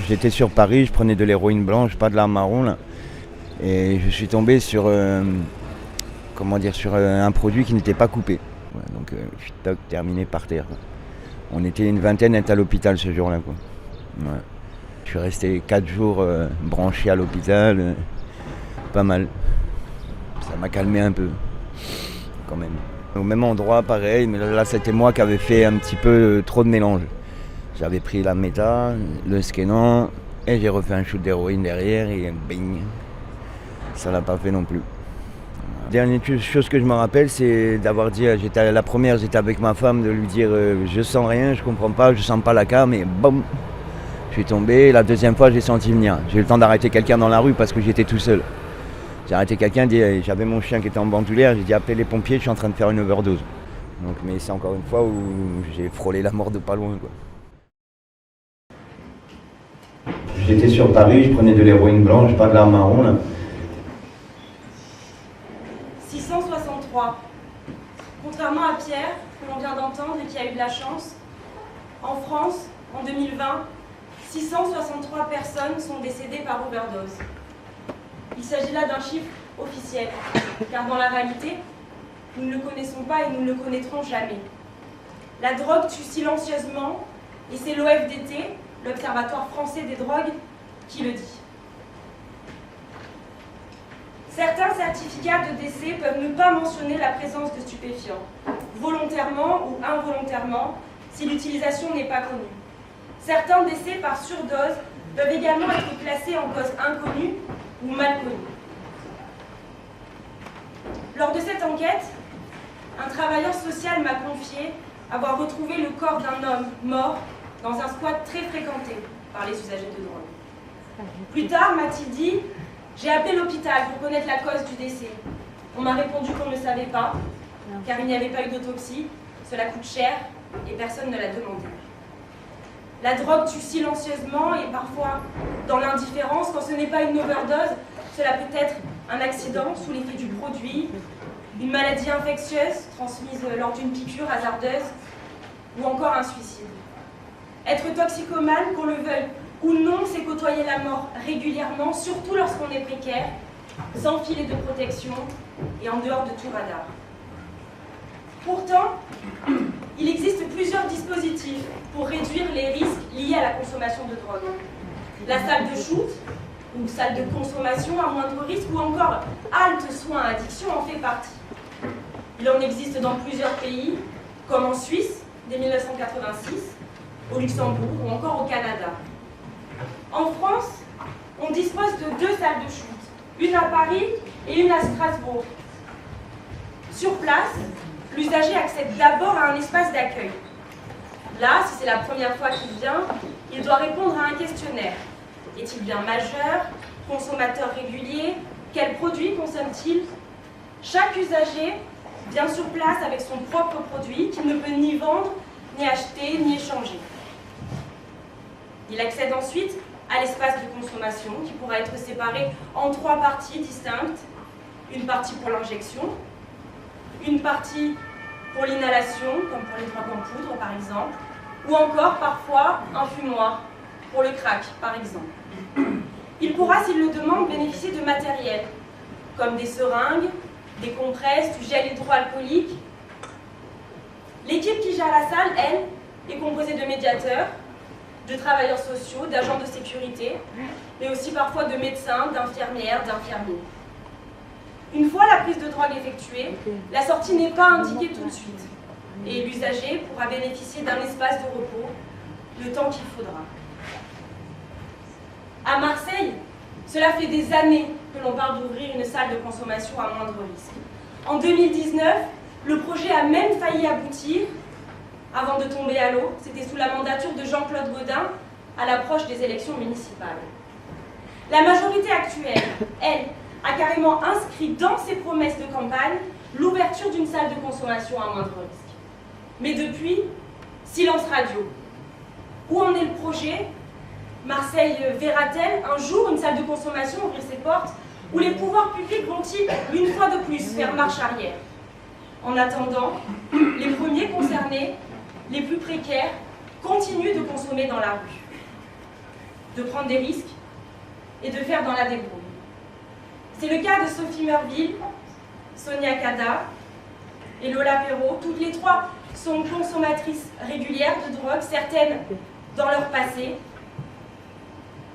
J'étais sur Paris, je prenais de l'héroïne blanche, pas de la marron là. Et je suis tombé sur, un produit qui n'était pas coupé. Ouais, donc je suis terminé par terre, quoi. On était une vingtaine à être à l'hôpital ce jour-là, quoi. Ouais. Je suis resté 4 jours branché à l'hôpital, pas mal. Ça m'a calmé un peu, quand même. Au même endroit, pareil, mais là c'était moi qui avais fait un petit peu trop de mélange. J'avais pris la méta, le Skénan, et j'ai refait un shoot d'héroïne derrière, et bing, ça l'a pas fait non plus. Dernière chose que je me rappelle, c'est d'avoir dit, la première, j'étais avec ma femme, de lui dire je sens rien, je comprends pas, je sens pas la cam, et boum, je suis tombé. La deuxième fois, j'ai senti venir. J'ai eu le temps d'arrêter quelqu'un dans la rue parce que j'étais tout seul. J'ai arrêté quelqu'un, j'avais mon chien qui était en bandoulière, j'ai dit appelez les pompiers, je suis en train de faire une overdose. Donc, mais c'est encore une fois où j'ai frôlé la mort de pas loin, quoi. J'étais sur Paris, je prenais de l'héroïne blanche, pas de la marron là. 663. Contrairement à Pierre, que l'on vient d'entendre et qui a eu de la chance, en France, en 2020, 663 personnes sont décédées par overdose. Il s'agit là d'un chiffre officiel, car dans la réalité, nous ne le connaissons pas et nous ne le connaîtrons jamais. La drogue tue silencieusement, et c'est l'OFDT, l'Observatoire français des drogues, qui le dit. Certains certificats de décès peuvent ne pas mentionner la présence de stupéfiants, volontairement ou involontairement, si l'utilisation n'est pas connue. Certains décès par surdose peuvent également être classés en cause inconnue ou mal connue. Lors de cette enquête, un travailleur social m'a confié avoir retrouvé le corps d'un homme mort dans un squat très fréquenté par les usagers de drogue. Plus tard, m'a-t-il dit, j'ai appelé l'hôpital pour connaître la cause du décès. On m'a répondu qu'on ne le savait pas, car il n'y avait pas eu d'autopsie, cela coûte cher et personne ne l'a demandé. La drogue tue silencieusement et parfois dans l'indifférence. Quand ce n'est pas une overdose, cela peut être un accident sous l'effet du produit, une maladie infectieuse transmise lors d'une piqûre hasardeuse ou encore un suicide. Être toxicomane, qu'on le veuille ou non, c'est côtoyer la mort régulièrement, surtout lorsqu'on est précaire, sans filet de protection et en dehors de tout radar. Pourtant, il existe plusieurs dispositifs pour réduire les risques liés à la consommation de drogue. La salle de shoot, ou salle de consommation à moindre risque, ou encore halte soins addiction en fait partie. Il en existe dans plusieurs pays, comme en Suisse, dès 1986, au Luxembourg ou encore au Canada. En France, on dispose de 2 salles de shoot, une à Paris et une à Strasbourg. Sur place, l'usager accède d'abord à un espace d'accueil. Là, si c'est la première fois qu'il vient, il doit répondre à un questionnaire. Est-il bien majeur? Consommateur régulier? Quels produits consomme-t-il? Chaque usager vient sur place avec son propre produit qu'il ne peut ni vendre, ni acheter, ni échanger. Il accède ensuite à l'espace de consommation qui pourra être séparé en 3 parties distinctes. Une partie pour l'injection, une partie pour l'inhalation, comme pour les drogues en poudre par exemple, ou encore parfois un fumoir pour le crack par exemple. Il pourra, s'il le demande, bénéficier de matériel, comme des seringues, des compresses, du gel hydroalcoolique. L'équipe qui gère la salle, elle, est composée de médiateurs, de travailleurs sociaux, d'agents de sécurité, mais aussi parfois de médecins, d'infirmières, d'infirmiers. Une fois la prise de drogue effectuée, la sortie n'est pas indiquée tout de suite, et l'usager pourra bénéficier d'un espace de repos le temps qu'il faudra. À Marseille, cela fait des années que l'on parle d'ouvrir une salle de consommation à moindre risque. En 2019, le projet a même failli aboutir avant de tomber à l'eau. C'était sous la mandature de Jean-Claude Gaudin à l'approche des élections municipales. La majorité actuelle, elle, a carrément inscrit dans ses promesses de campagne l'ouverture d'une salle de consommation à moindre risque. Mais depuis, silence radio. Où en est le projet? Marseille verra-t-elle un jour une salle de consommation ouvrir ses portes? Ou les pouvoirs publics vont-ils, une fois de plus, faire marche arrière? En attendant, les premiers concernés, les plus précaires, continuent de consommer dans la rue. de prendre des risques et de faire dans la débrouille. C'est le cas de Sophie Meurville, Sonia Kada et Lola Perrault. Toutes les trois sont consommatrices régulières de drogue, certaines dans leur passé.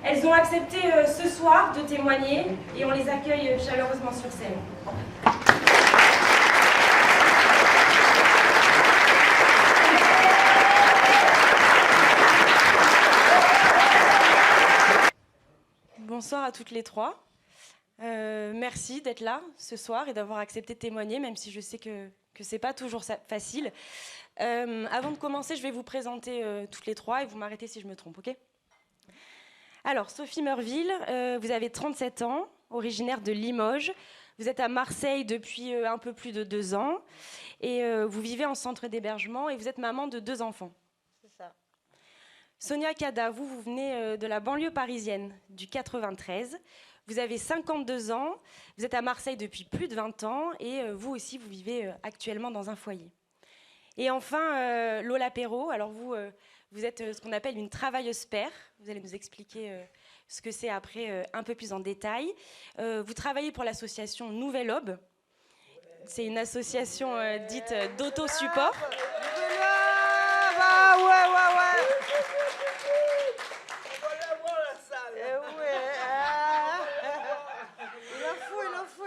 Elles ont accepté ce soir de témoigner et on les accueille chaleureusement sur scène. Bonsoir à toutes les trois. Merci d'être là ce soir et d'avoir accepté de témoigner, même si je sais que ce n'est pas toujours facile. Avant de commencer, je vais vous présenter toutes les trois et vous m'arrêtez si je me trompe, ok ? Alors, Sophie Meurville, vous avez 37 ans, originaire de Limoges. Vous êtes à Marseille depuis un peu plus de 2 ans et vous vivez en centre d'hébergement et vous êtes maman de 2 enfants. C'est ça. Sonia Kada, vous venez de la banlieue parisienne du 93. Vous avez 52 ans, vous êtes à Marseille depuis plus de 20 ans et vous aussi, vous vivez actuellement dans un foyer. Et enfin, Lola Perrault, alors vous êtes ce qu'on appelle une travailleuse pair. Vous allez nous expliquer ce que c'est après un peu plus en détail. Vous travaillez pour l'association Nouvelle Aube. C'est une association dite d'autosupport.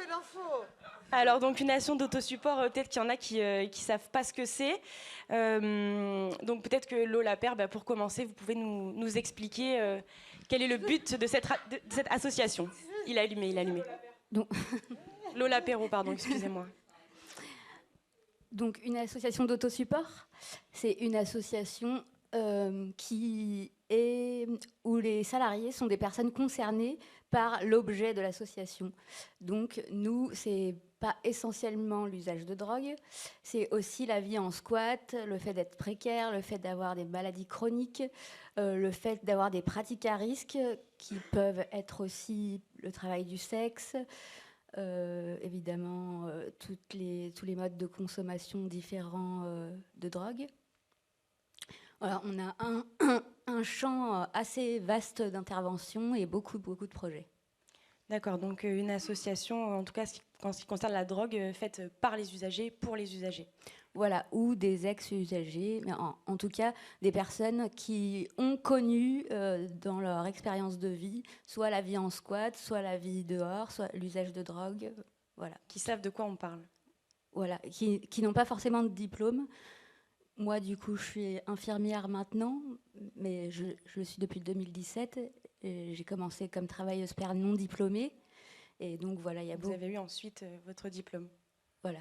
Il en faut. Alors, donc, une nation d'autosupport, peut-être qu'il y en a qui ne savent pas ce que c'est. Donc, peut-être que Lola Père, pour commencer, vous pouvez nous expliquer quel est le but de cette association. Il a allumé. Donc, Lola Perrault, pardon, excusez-moi. Donc, une association d'autosupport, c'est une association où les salariés sont des personnes concernées par l'objet de l'association. Donc, nous, c'est pas essentiellement l'usage de drogue, c'est aussi la vie en squat, le fait d'être précaire, le fait d'avoir des maladies chroniques, le fait d'avoir des pratiques à risque qui peuvent être aussi le travail du sexe, évidemment tous les modes de consommation différents de drogue. Voilà, on a un champ assez vaste d'intervention et beaucoup de projets. D'accord, donc une association, en tout cas en ce qui concerne la drogue, faite par les usagers, pour les usagers. Voilà, ou des ex-usagers, mais en tout cas des personnes qui ont connu dans leur expérience de vie, soit la vie en squat, soit la vie dehors, soit l'usage de drogue, voilà. Qui savent de quoi on parle. Voilà, qui n'ont pas forcément de diplôme. Moi, du coup, je suis infirmière maintenant, mais je le suis depuis 2017. Et j'ai commencé comme travailleuse pair non diplômée. Et donc, voilà, Vous avez eu ensuite votre diplôme. Voilà.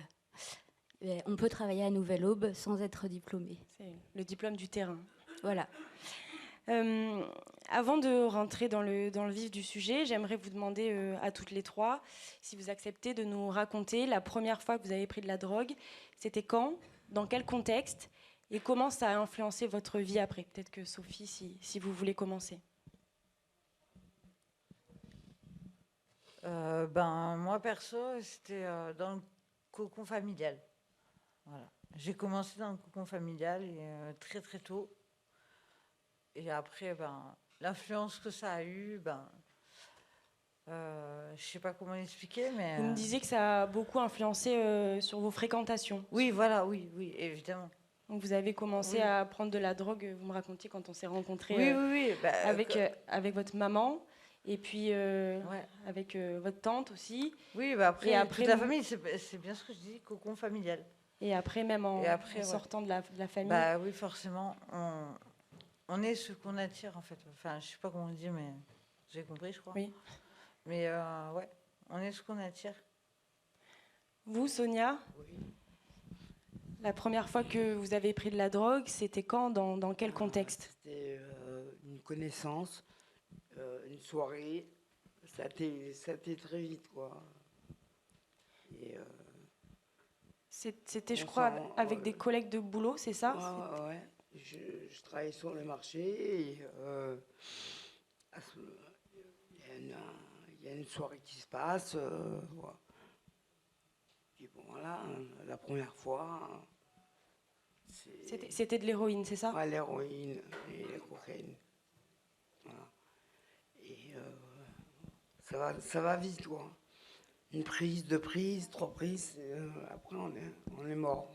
Et on peut travailler à Nouvelle Aube sans être diplômé. C'est le diplôme du terrain. Voilà. Avant de rentrer dans le vif du sujet, j'aimerais vous demander à toutes les trois si vous acceptez de nous raconter la première fois que vous avez pris de la drogue. C'était quand ? Dans quel contexte ? Et comment ça a influencé votre vie après ? Peut-être que Sophie, si vous voulez commencer. Moi, perso, c'était dans le cocon familial. Voilà. J'ai commencé dans le cocon familial très très tôt. Et après, l'influence que ça a eue, je ne sais pas comment l'expliquer, mais... Vous me disiez que ça a beaucoup influencé sur vos fréquentations. Oui, voilà, oui, évidemment. Donc vous avez commencé à prendre de la drogue, vous me racontiez, quand on s'est rencontrés avec votre maman, et puis avec votre tante aussi. Oui, après toute la famille, c'est bien ce que je dis, cocon familial. Et après, même en sortant de la famille. Oui, forcément, on est ce qu'on attire, en fait. Enfin, je ne sais pas comment on dit, mais j'ai compris, je crois. Oui. Mais on est ce qu'on attire. Vous, Sonia ? Oui. La première fois que vous avez pris de la drogue, c'était quand ? Dans quel contexte ? C'était une connaissance, une soirée. Ça a été très vite, quoi. Et, c'était, je crois, avec des collègues de boulot, c'est ça ? Ouais. Je travaillais sur le marché et il y a une soirée qui se passe. Voilà. Et bon, voilà, la première fois... C'était de l'héroïne, c'est ça ? Ouais, l'héroïne et la cocaïne. Voilà. Et ça va vite, quoi. Une prise, 2 prises, 3 prises, et, après on est mort.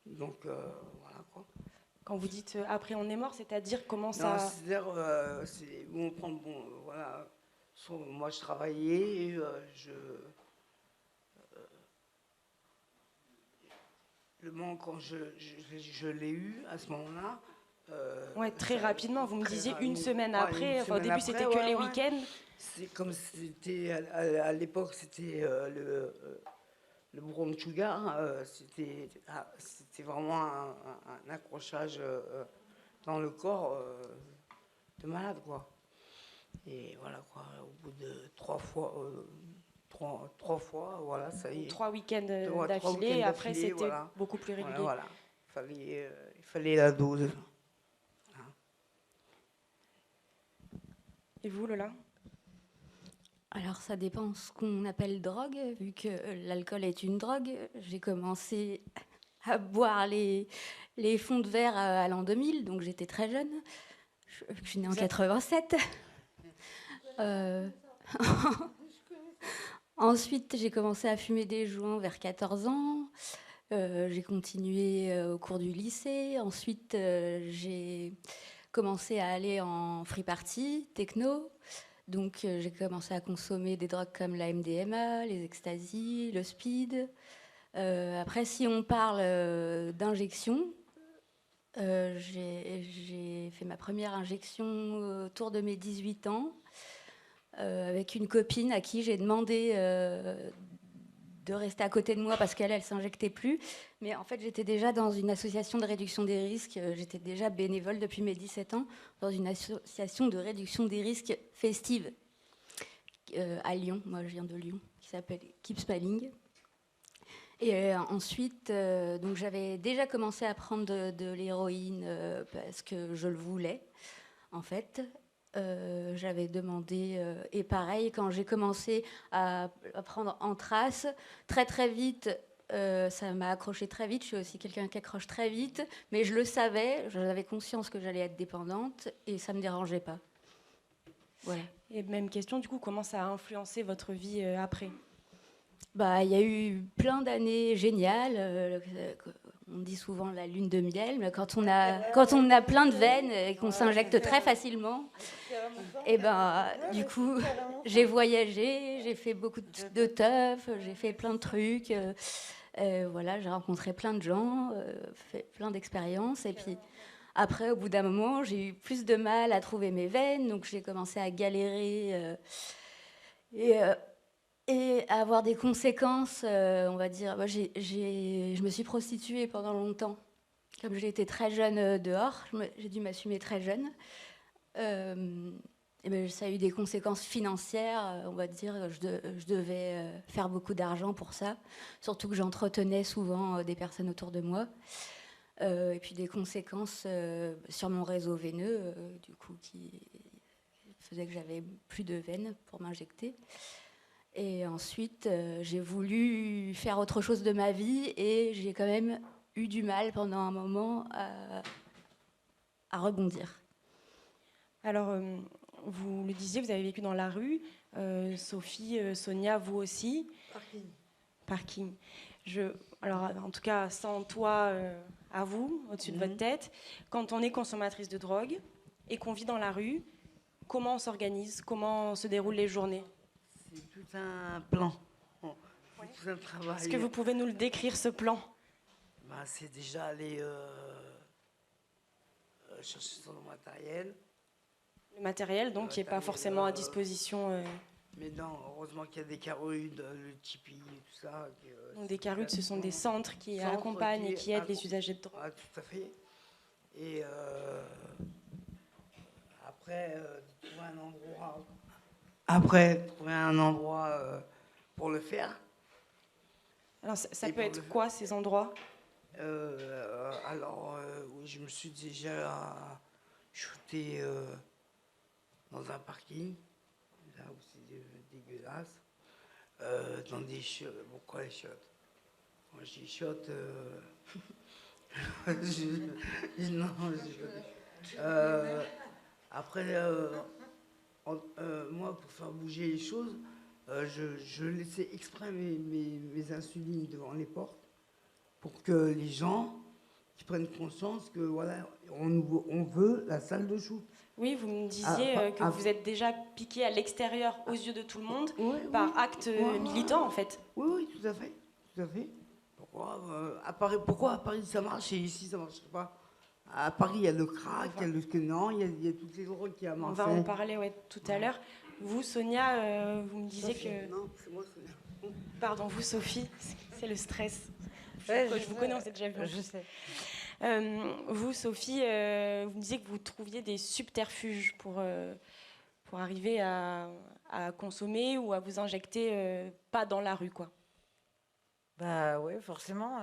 Donc voilà, quoi. Quand vous dites après on est mort, c'est-à-dire comment Non, ça... c'est-à-dire, voilà, moi je travaillais, et, le moment quand je l'ai eu, à ce moment-là... Ouais, très rapidement, vous me disiez une semaine ouais, après, une enfin, au semaine début après, c'était que les ouais. week-ends. C'est comme c'était, à l'époque, c'était le bronchuga, c'était vraiment un accrochage dans le corps de malade, quoi. Et voilà, quoi, au bout de 3 fois, voilà, ça y est. 3 week-ends Trois d'affilée, week-ends et après d'affilée, c'était voilà. beaucoup plus régulier. Voilà. Il fallait la dose. Et vous, Lola? Alors ça dépend ce qu'on appelle drogue, vu que l'alcool est une drogue. J'ai commencé à boire les fonds de verre à l'an 2000, donc j'étais très jeune. Je suis née en 87. Ensuite, j'ai commencé à fumer des joints vers 14 ans. J'ai continué au cours du lycée. Ensuite, j'ai commencé à aller en free party, techno. Donc, j'ai commencé à consommer des drogues comme la MDMA, les ecstasy, le speed. Après, si on parle d'injection, j'ai fait ma première injection autour de mes 18 ans avec une copine à qui j'ai demandé de rester à côté de moi parce qu'elle s'injectait plus. Mais en fait, j'étais déjà dans une association de réduction des risques. J'étais déjà bénévole depuis mes 17 ans dans une association de réduction des risques festive à Lyon. Moi, je viens de Lyon, qui s'appelle Keep Smiling. Et ensuite, donc j'avais déjà commencé à prendre de l'héroïne parce que je le voulais, en fait. J'avais demandé, et pareil, quand j'ai commencé à prendre en trace, très très vite, ça m'a accroché très vite. Je suis aussi quelqu'un qui accroche très vite, mais je le savais, j'avais conscience que j'allais être dépendante et ça ne me dérangeait pas. Voilà. Et même question, du coup, comment ça a influencé votre vie après? Bah, il y a eu plein d'années géniales. On dit souvent la lune de miel, mais quand on a plein de veines et qu'on s'injecte très facilement, et ben, du coup, j'ai voyagé, j'ai fait beaucoup de teuf, j'ai fait plein de trucs. Voilà, j'ai rencontré plein de gens, fait plein d'expériences. Et puis après, au bout d'un moment, j'ai eu plus de mal à trouver mes veines, donc j'ai commencé à galérer. Et à avoir des conséquences, on va dire. Moi, je me suis prostituée pendant longtemps. Comme j'ai été très jeune dehors, j'ai dû m'assumer très jeune. Et ben, ça a eu des conséquences financières, on va dire. Je devais faire beaucoup d'argent pour ça. Surtout que j'entretenais souvent des personnes autour de moi. Et puis des conséquences sur mon réseau veineux, du coup, qui faisait que j'avais plus de veines pour m'injecter. Et ensuite, j'ai voulu faire autre chose de ma vie et j'ai quand même eu du mal pendant un moment à rebondir. Alors, vous le disiez, vous avez vécu dans la rue. Sophie, Sonia, vous aussi. Parking. Alors, en tout cas, sans toit à vous, au-dessus de votre tête. Quand on est consommatrice de drogue et qu'on vit dans la rue, comment on s'organise? Comment se déroulent les journées? C'est tout un plan. C'est tout un travail. Est-ce que vous pouvez nous le décrire, ce plan? C'est déjà aller chercher son matériel. Le matériel, donc, qui n'est pas forcément à disposition. Mais non, heureusement qu'il y a des carudes, le Tipeee, tout ça. Donc, des carudes, ce sont des centres qui accompagnent et qui aident les usagers de drogue. Ah, tout à fait. Et après, trouver un endroit. Trouver un endroit pour le faire. Alors, ça peut être quoi, ces endroits? Oui, je me suis déjà shooté dans un parking, là où c'est dégueulasse, dans des chiottes. Pourquoi les chiottes? Moi, j'ai chiottes. Après, moi, pour faire bouger les choses, je laissais exprès mes insulines devant les portes pour que les gens qui prennent conscience que voilà, on veut la salle de shoot. Oui, vous me disiez que vous êtes déjà piqué à l'extérieur aux yeux de tout le monde par acte militant, en fait. Oui, tout à fait. Tout à fait. Pourquoi à Paris ça marche et ici ça ne marche pas? À Paris, il y a le crack, il y a le Kenan, il y a toutes les drogues qui à Marseille. On va en parler tout à l'heure. Vous, Sonia, vous me disiez que... Non, c'est moi, Sonia. Pardon, vous, Sophie, c'est le stress. Ouais, Je vous connais, on s'est déjà vu. Je sais. Vous, Sophie, vous me disiez que vous trouviez des subterfuges pour arriver à consommer ou à vous injecter pas dans la rue, quoi. Bah oui, forcément.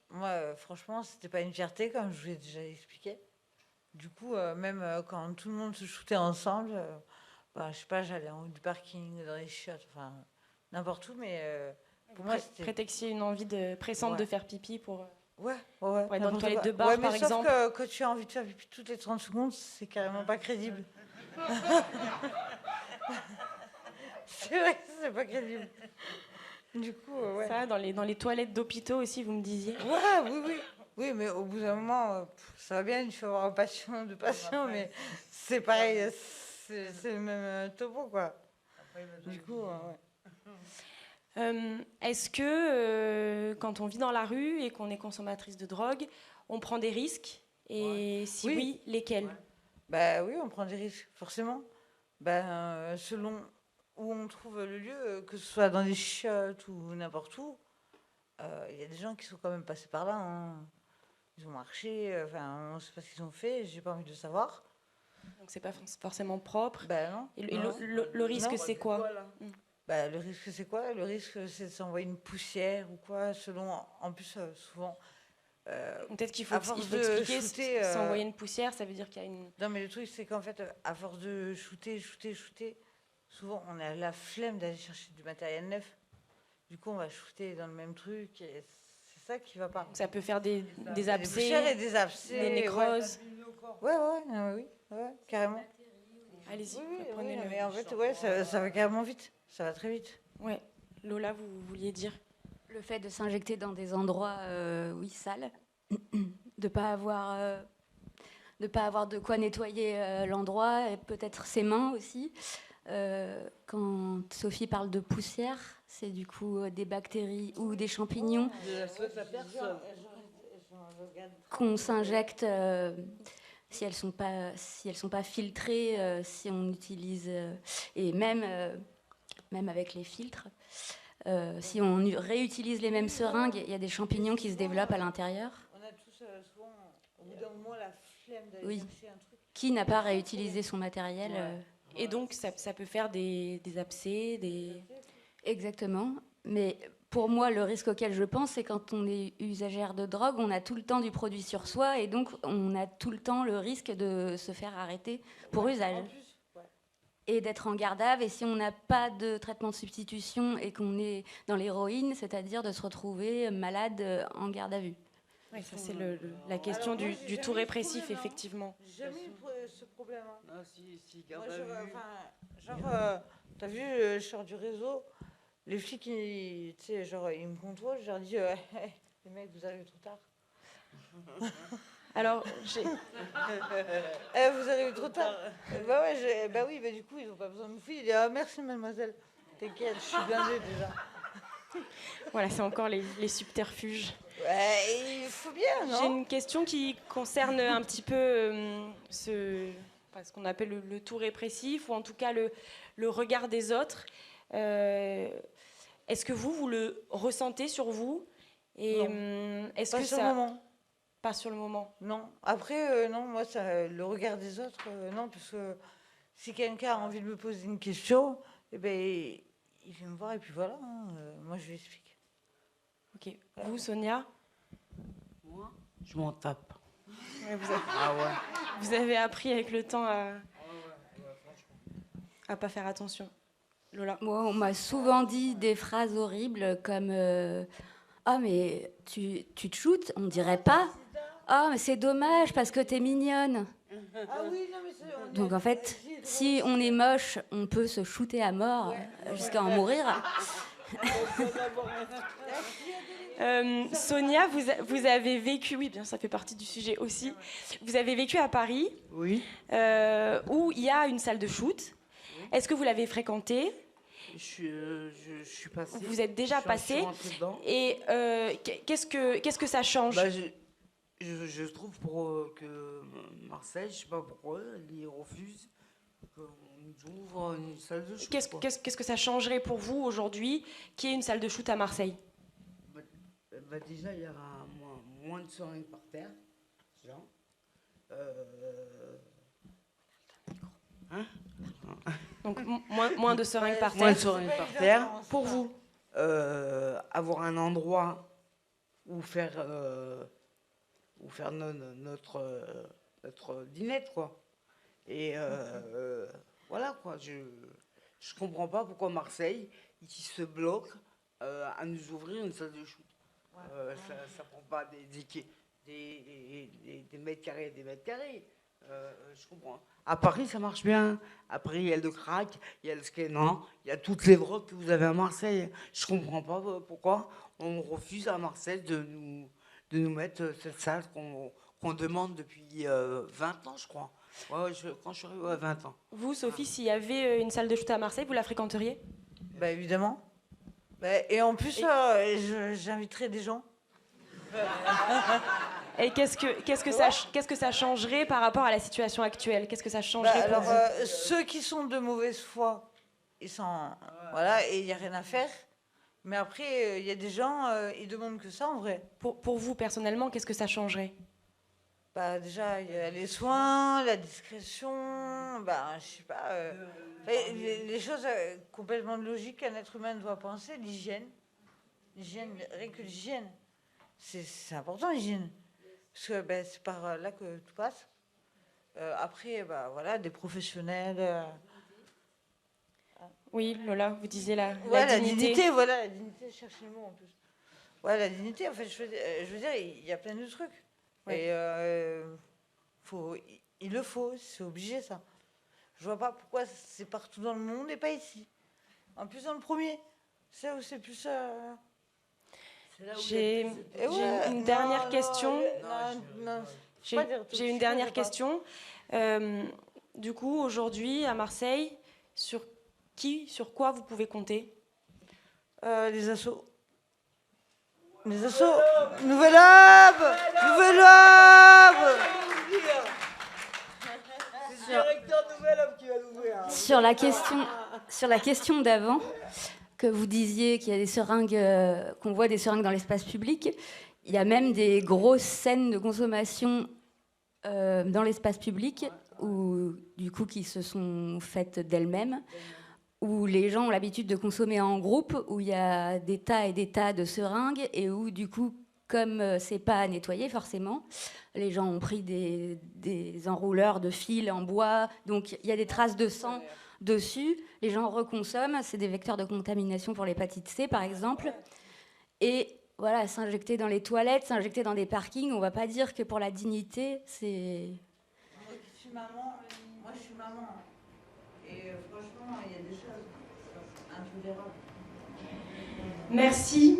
Moi, franchement, c'était pas une fierté, comme je vous ai déjà expliqué. Du coup, même quand tout le monde se shootait ensemble, je sais pas, j'allais en haut du parking, dans les chiottes, enfin, n'importe où, mais pour moi, c'était... Prétexier une envie pressante de faire pipi pour... Ouais. Dans une toilette de bar, ouais, mais par exemple. Sauf que tu as envie de faire pipi toutes les 30 secondes, c'est carrément pas crédible. C'est vrai que c'est pas crédible. Du coup, ouais. Ça, dans les toilettes d'hôpitaux aussi, vous me disiez. Ouais, oui. Oui, mais au bout d'un moment, ça va bien, il faut avoir passion de patient, mais c'est pareil, c'est le même topo, quoi. Du coup, ouais. Est-ce que quand on vit dans la rue et qu'on est consommatrice de drogue, on prend des risques? Et si oui, lesquels? Bah oui, on prend des risques, forcément. Selon où on trouve le lieu, que ce soit dans des chiottes ou n'importe où, il y a des gens qui sont quand même passés par là. Hein. Ils ont marché, on ne sait pas ce qu'ils ont fait, j'ai pas envie de savoir. Donc c'est pas forcément propre. Non. Et le risque, c'est quoi? Le risque, c'est quoi? Le risque, c'est de s'envoyer une poussière ou quoi, selon... En plus, souvent... Peut-être qu'il faut expliquer, s'envoyer une poussière, ça veut dire qu'il y a une... Non, mais le truc, c'est qu'en fait, à force de shooter, souvent, on a la flemme d'aller chercher du matériel neuf. Du coup, on va shooter dans le même truc, et c'est ça qui va pas. Donc ça peut faire des abcès, des abcès, des nécroses. Ouais, carrément. Allez-y, prenez-le. Mais en fait, ça va carrément vite. Ça va très vite. Ouais. Lola, vous vouliez dire? Le fait de s'injecter dans des endroits, sales, de pas avoir de quoi nettoyer l'endroit, et peut-être ses mains aussi. Quand Sophie parle de poussière, c'est du coup des bactéries ou des champignons qu'on s'injecte si elles sont pas filtrées, si on utilise et même avec les filtres. Si on réutilise les mêmes seringues, il y a des champignons qui se développent à l'intérieur. On a tous souvent, au bout d'un moment, la flemme d'aller chercher un truc. Qui n'a pas réutilisé son matériel Et donc, ça peut faire des abcès, Exactement. Mais pour moi, le risque auquel je pense, c'est quand on est usagère de drogue, on a tout le temps du produit sur soi et donc on a tout le temps le risque de se faire arrêter pour usage. Et d'être en garde à vue. Et si on n'a pas de traitement de substitution et qu'on est dans l'héroïne, c'est-à-dire de se retrouver malade en garde à vue. Oui, ça c'est la question du tout répressif, effectivement. J'ai jamais eu ce problème. Hein. Ah, si, garde à vue. T'as vu, je sors du réseau, les flics, ils me contrôlent, je leur dis, les mecs, vous arrivez trop tard. Alors, vous arrivez trop tard. Oui, du coup, ils n'ont pas besoin de me fouiller. Ils disent, merci, mademoiselle. T'inquiète, je suis blindée déjà. Voilà, c'est encore les subterfuges. Ouais, il faut bien, non? J'ai une question qui concerne un petit peu ce qu'on appelle le tout répressif, ou en tout cas le regard des autres. Est-ce que vous le ressentez sur vous? Et est-ce pas que sur le moment. Pas sur le moment. Non. Après, non, moi, le regard des autres, non, parce que si quelqu'un a envie de me poser une question, il vient me voir et puis voilà, moi je lui explique. Ok. Vous, Sonia? Moi, je m'en tape. Ouais, vous avez appris avec le temps à pas faire attention. Lola? Moi, on m'a souvent dit des phrases horribles comme ah, mais tu te shootes, on dirait pas. Ah, mais c'est dommage parce que t'es mignonne. Ah oui, non, mais c'est... Donc en fait, si on est moche, on peut se shooter à mort jusqu'à en mourir. Sonia, vous avez vécu, oui, bien, ça fait partie du sujet aussi. Vous avez vécu à Paris, Oui. où il y a une salle de shoot. Est-ce que vous l'avez fréquentée? Je suis passé. Vous êtes déjà passé. Je suis rentré dedans. Et qu'est-ce que ça change? Bah, je trouve que Marseille, je sais pas pourquoi, ils refusent qu'on nous ouvre une salle de shoot. Qu'est-ce que ça changerait pour vous aujourd'hui qu'il y ait une salle de shoot à Marseille? Bah, déjà, il y aura moins de seringues par terre. Genre. Donc moins de seringues par Moins de terre. seringues par terre. Pour vous? Avoir un endroit où faire notre dînette, quoi. Et voilà, quoi. Je comprends pas pourquoi Marseille, il se bloque à nous ouvrir une salle de shoot. Ça prend pas des mètres carrés et des mètres carrés. Je comprends. À Paris, ça marche bien. À Paris, il y a le crack, il y a le scanner, il y a toutes les drogues que vous avez à Marseille. Je comprends pas pourquoi on refuse à Marseille de nous mettre cette salle qu'on demande depuis 20 ans, je crois. Ouais, quand je suis arrivé à 20 ans. Vous, Sophie, s'il y avait une salle de shoot à Marseille, vous la fréquenteriez? Bah évidemment. Bah, et en plus, j'inviterai des gens. Et qu'est-ce que ça changerait par rapport à la situation actuelle? Qu'est-ce que ça changerait pour alors, vous? ceux qui sont de mauvaise foi, ils sont... Voilà, et il n'y a rien à faire. Mais après, il y a des gens, ils demandent que ça, en vrai. Pour vous, personnellement, qu'est-ce que ça changerait? Bah, déjà, il y a les soins, la discrétion, bah, je sais pas... les choses complètement logiques qu'un être humain doit penser, l'hygiène. L'hygiène, rien que l'hygiène. C'est important, l'hygiène. Parce que ben, c'est par là que tout passe. Après, bah, voilà, des professionnels. Oui, Lola, vous disiez la La dignité. Voilà, la dignité, cherchez le mot en plus. Ouais, la dignité, en fait, je veux dire, il y a plein de trucs. Ouais. Et il le faut, c'est obligé, ça. Je vois pas pourquoi c'est partout dans le monde et pas ici. En plus, dans le premier. C'est là où c'est plus... J'ai une dernière question. Non. J'ai une dernière question. Du coup, aujourd'hui, à Marseille, sur quoi vous pouvez compter? Les assos. Les assos. Nouvelle Hub. Nouvelle Hub. C'est le directeur de Nouvelle Hub qui va l'ouvrir. Sur la question d'avant, que vous disiez qu'il y a des seringues, qu'on voit des seringues dans l'espace public, il y a même des grosses scènes de consommation dans l'espace public, qui se sont faites d'elles-mêmes, où les gens ont l'habitude de consommer en groupe, où il y a des tas et des tas de seringues, et où du coup, comme c'est pas nettoyé forcément, les gens ont pris des enrouleurs de fils en bois, donc il y a des traces de sang dessus, les gens reconsomment, c'est des vecteurs de contamination pour l'hépatite C par exemple, et voilà, s'injecter dans les toilettes, s'injecter dans des parkings, on va pas dire que pour la dignité, c'est... Moi je suis maman, et franchement, il y a des choses intolérables. Merci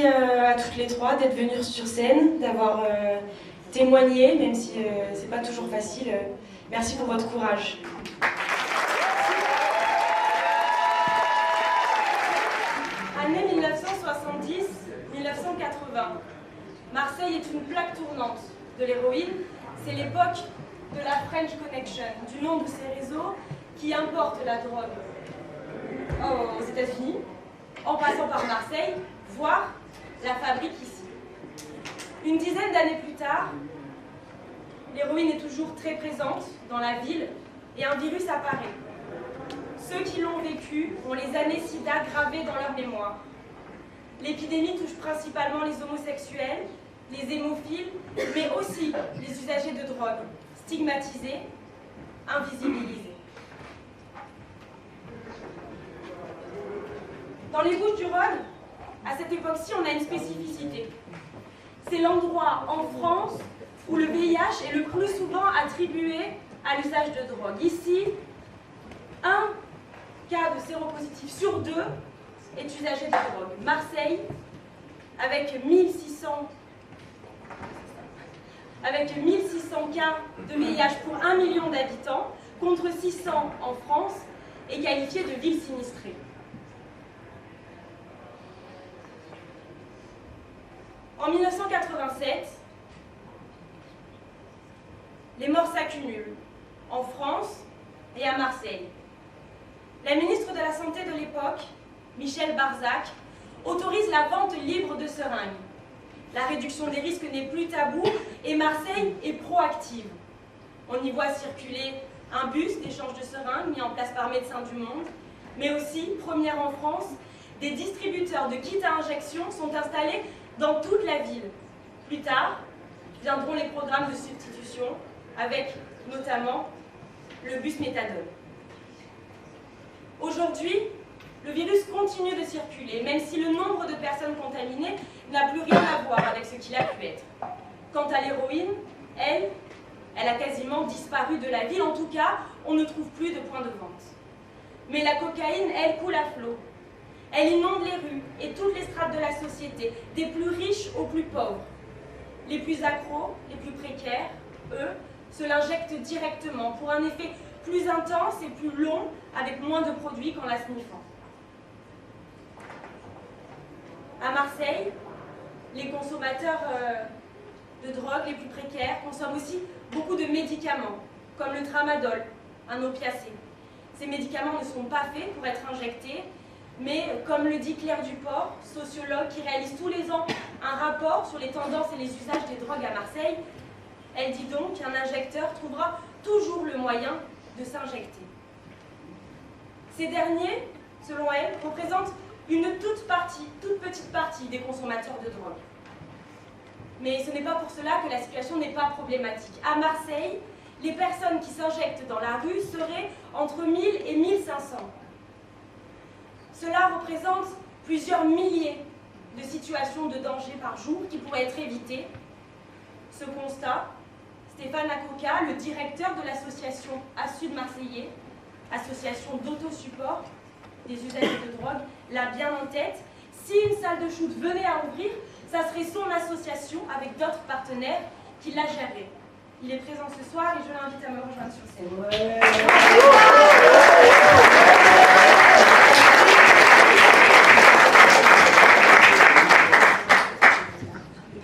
à toutes les trois d'être venues sur scène, d'avoir témoigné, même si c'est pas toujours facile. Merci pour votre courage. Année 1970-1980. Marseille est une plaque tournante de l'héroïne. C'est l'époque de la French Connection, du nom de ces réseaux qui importent la drogue aux États-Unis, en passant par Marseille, voire la fabrique ici. Une dizaine d'années plus tard, l'héroïne est toujours très présente dans la ville et un virus apparaît. Ceux qui l'ont vécu ont les années SIDA gravées dans leur mémoire. L'épidémie touche principalement les homosexuels, les hémophiles, mais aussi les usagers de drogue, stigmatisés, invisibilisés. Dans les Bouches-du-Rhône, à cette époque-ci, on a une spécificité. C'est l'endroit en France où le VIH est le plus souvent attribué à l'usage de drogue. Ici, un cas de séropositif sur 2 est usagé de drogue. Marseille, avec 1600 cas de VIH pour 1 million d'habitants, contre 600 en France, est qualifié de ville sinistrée. En 1987, les morts s'accumulent en France et à Marseille. La ministre de la Santé de l'époque, Michel Barzac, autorise la vente libre de seringues. La réduction des risques n'est plus tabou et Marseille est proactive. On y voit circuler un bus d'échange de seringues mis en place par Médecins du Monde, mais aussi, première en France, des distributeurs de kits à injection sont installés dans toute la ville. Plus tard, viendront les programmes de substitution avec notamment le bus méthadone. Aujourd'hui, le virus continue de circuler, même si le nombre de personnes contaminées n'a plus rien à voir avec ce qu'il a pu être. Quant à l'héroïne, elle a quasiment disparu de la ville. En tout cas, on ne trouve plus de point de vente. Mais la cocaïne, elle, coule à flot. Elle inonde les rues et toutes les strates de la société, des plus riches aux plus pauvres. Les plus accros, les plus précaires, eux, se l'injectent directement pour un effet plus intense et plus long, avec moins de produits qu'en la sniffant. À Marseille, les consommateurs de drogue les plus précaires consomment aussi beaucoup de médicaments, comme le tramadol, un opiacé. Ces médicaments ne sont pas faits pour être injectés, mais comme le dit Claire Duport, sociologue qui réalise tous les ans un rapport sur les tendances et les usages des drogues à Marseille, elle dit donc qu'un injecteur trouvera toujours le moyen de s'injecter. Ces derniers, selon elle, représentent une toute petite partie des consommateurs de drogue. Mais ce n'est pas pour cela que la situation n'est pas problématique. À Marseille, les personnes qui s'injectent dans la rue seraient entre 1000 et 1500. Cela représente plusieurs milliers de situations de danger par jour qui pourraient être évitées. Ce constat, Stéphane Acoca, le directeur de l'association Assud Marseillais, association d'autosupport des usagers de drogue, l'a bien en tête. Si une salle de shoot venait à ouvrir, ça serait son association avec d'autres partenaires qui la gérerait. Il est présent ce soir et je l'invite à me rejoindre sur scène.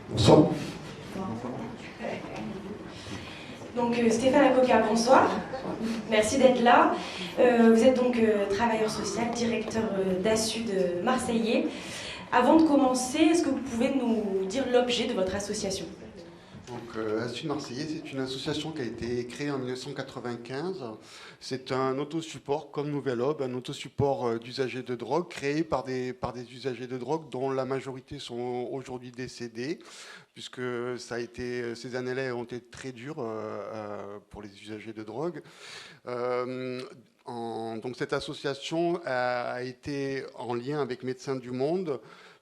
Bonsoir. Donc Stéphane Acoca, bonsoir. Merci d'être là. Vous êtes donc travailleur social, directeur d'Assud Marseillais. Avant de commencer, est-ce que vous pouvez nous dire l'objet de votre association ? Donc, Assud Marseillais, c'est une association qui a été créée en 1995. C'est un autosupport comme Nouvel Aube, un autosupport d'usagers de drogue créé par des usagers de drogue dont la majorité sont aujourd'hui décédés, puisque ces années-là ont été très dures pour les usagers de drogue. Donc cette association a été en lien avec Médecins du Monde,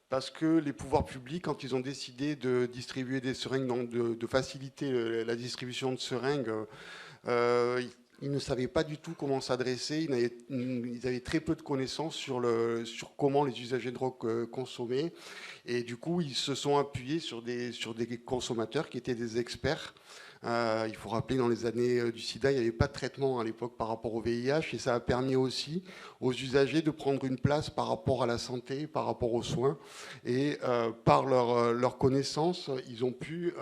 parce que les pouvoirs publics, quand ils ont décidé de distribuer des seringues, donc de faciliter la distribution de seringues, ils ne savaient pas du tout comment s'adresser. Ils avaient très peu de connaissances sur comment les usagers de drogue consommaient. Et du coup, ils se sont appuyés sur des consommateurs qui étaient des experts. Il faut rappeler, dans les années du sida, il n'y avait pas de traitement à l'époque par rapport au VIH, et ça a permis aussi aux usagers de prendre une place par rapport à la santé, par rapport aux soins, et par leur connaissance, ils ont pu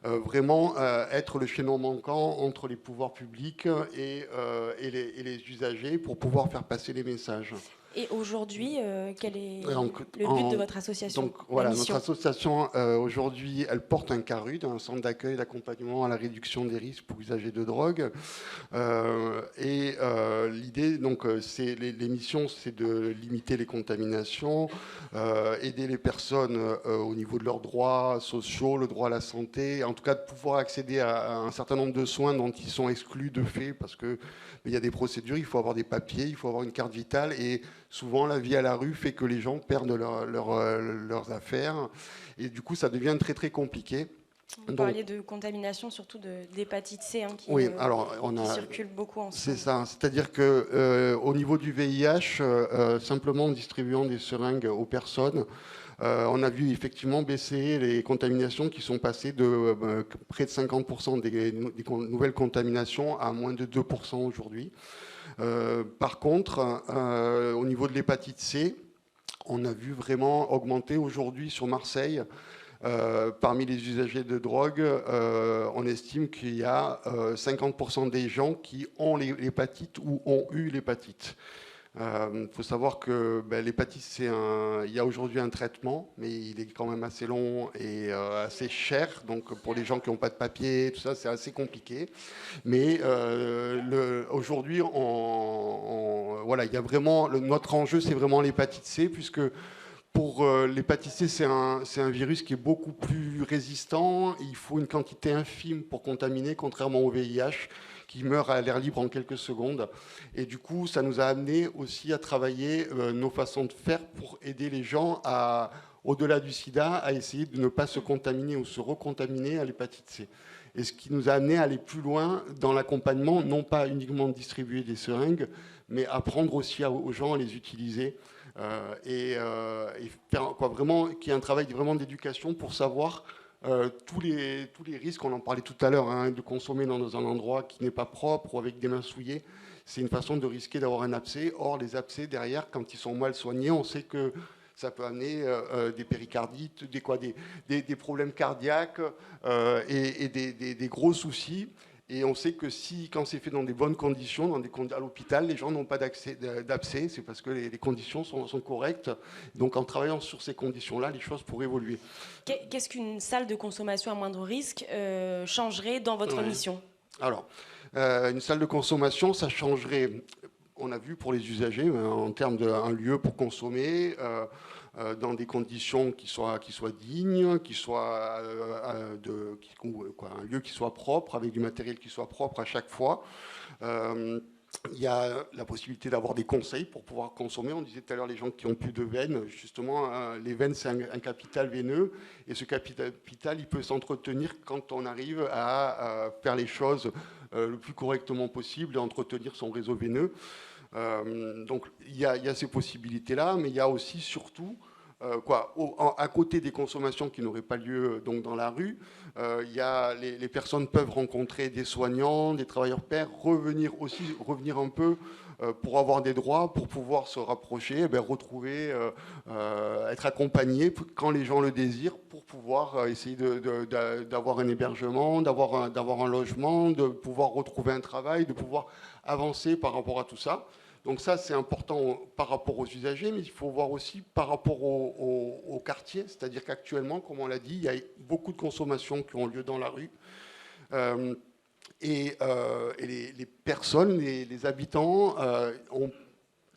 vraiment être le chaînon manquant entre les pouvoirs publics et les usagers pour pouvoir faire passer les messages. Et aujourd'hui, quel est le but de votre association ? Donc voilà, notre association aujourd'hui, elle porte un CARUD, un centre d'accueil d'accompagnement à la réduction des risques pour usagers de drogue. L'idée, donc, les missions, c'est de limiter les contaminations, aider les personnes au niveau de leurs droits sociaux, le droit à la santé, en tout cas de pouvoir accéder à un certain nombre de soins dont ils sont exclus de fait, parce que il y a des procédures, il faut avoir des papiers, il faut avoir une carte vitale, et souvent la vie à la rue fait que les gens perdent leurs affaires, et du coup ça devient très très compliqué. Vous parliez de contamination, surtout d'hépatite C, qui, oui, alors qui circule beaucoup en ce moment. C'est ça, c'est-à-dire qu'au niveau du VIH, simplement en distribuant des seringues aux personnes, on a vu effectivement baisser les contaminations qui sont passées de près de 50% des nouvelles contaminations à moins de 2% aujourd'hui. Par contre, au niveau de l'hépatite C, on a vu vraiment augmenter aujourd'hui sur Marseille. Parmi les usagers de drogue, on estime qu'il y a 50% des gens qui ont l'hépatite ou ont eu l'hépatite. Il faut savoir que l'hépatite, il y a aujourd'hui un traitement, mais il est quand même assez long et assez cher. Donc pour les gens qui n'ont pas de papier, tout ça, c'est assez compliqué. Mais aujourd'hui, voilà, il y a vraiment notre enjeu, c'est vraiment l'hépatite C, puisque pour l'hépatite C, c'est un virus qui est beaucoup plus résistant. Il faut une quantité infime pour contaminer, contrairement au VIH, qui meurt à l'air libre en quelques secondes. Et du coup, ça nous a amené aussi à travailler nos façons de faire pour aider les gens, au-delà du sida, à essayer de ne pas se contaminer ou se recontaminer à l'hépatite C. Et ce qui nous a amené à aller plus loin dans l'accompagnement, non pas uniquement de distribuer des seringues, mais apprendre aussi aux gens à les utiliser. Et faire vraiment qu'il y ait un travail vraiment d'éducation pour savoir tous les risques. On en parlait tout à l'heure, de consommer dans un endroit qui n'est pas propre ou avec des mains souillées. C'est une façon de risquer d'avoir un abcès. Or, les abcès, derrière, quand ils sont mal soignés, on sait que ça peut amener des péricardites, des problèmes cardiaques et des gros soucis. Et on sait que quand c'est fait dans des bonnes conditions, à l'hôpital, les gens n'ont pas d'abcès, c'est parce que les conditions sont correctes. Donc en travaillant sur ces conditions-là, les choses pourraient évoluer. Qu'est-ce qu'une salle de consommation à moindre risque changerait dans votre mission ? Alors, une salle de consommation, ça changerait, on a vu pour les usagers, en termes d'un lieu pour consommer, dans des conditions qui soient dignes, un lieu qui soit propre, avec du matériel qui soit propre à chaque fois. Il y a la possibilité d'avoir des conseils pour pouvoir consommer. On disait tout à l'heure les gens qui ont plus de veines. Justement, les veines, c'est un capital veineux. Et ce capital, il peut s'entretenir quand on arrive à faire les choses le plus correctement possible et entretenir son réseau veineux. Donc il y a ces possibilités-là, mais il y a aussi surtout à côté des consommations qui n'auraient pas lieu donc dans la rue, les personnes peuvent rencontrer des soignants, des travailleurs pairs, revenir un peu pour avoir des droits, pour pouvoir se rapprocher, retrouver, être accompagnés quand les gens le désirent, pour pouvoir essayer d'avoir un hébergement, d'avoir un logement, de pouvoir retrouver un travail, de pouvoir avancer par rapport à tout ça. Donc ça, c'est important par rapport aux usagers, mais il faut voir aussi par rapport au quartier. C'est-à-dire qu'actuellement, comme on l'a dit, il y a beaucoup de consommations qui ont lieu dans la rue. Et les personnes, les habitants ont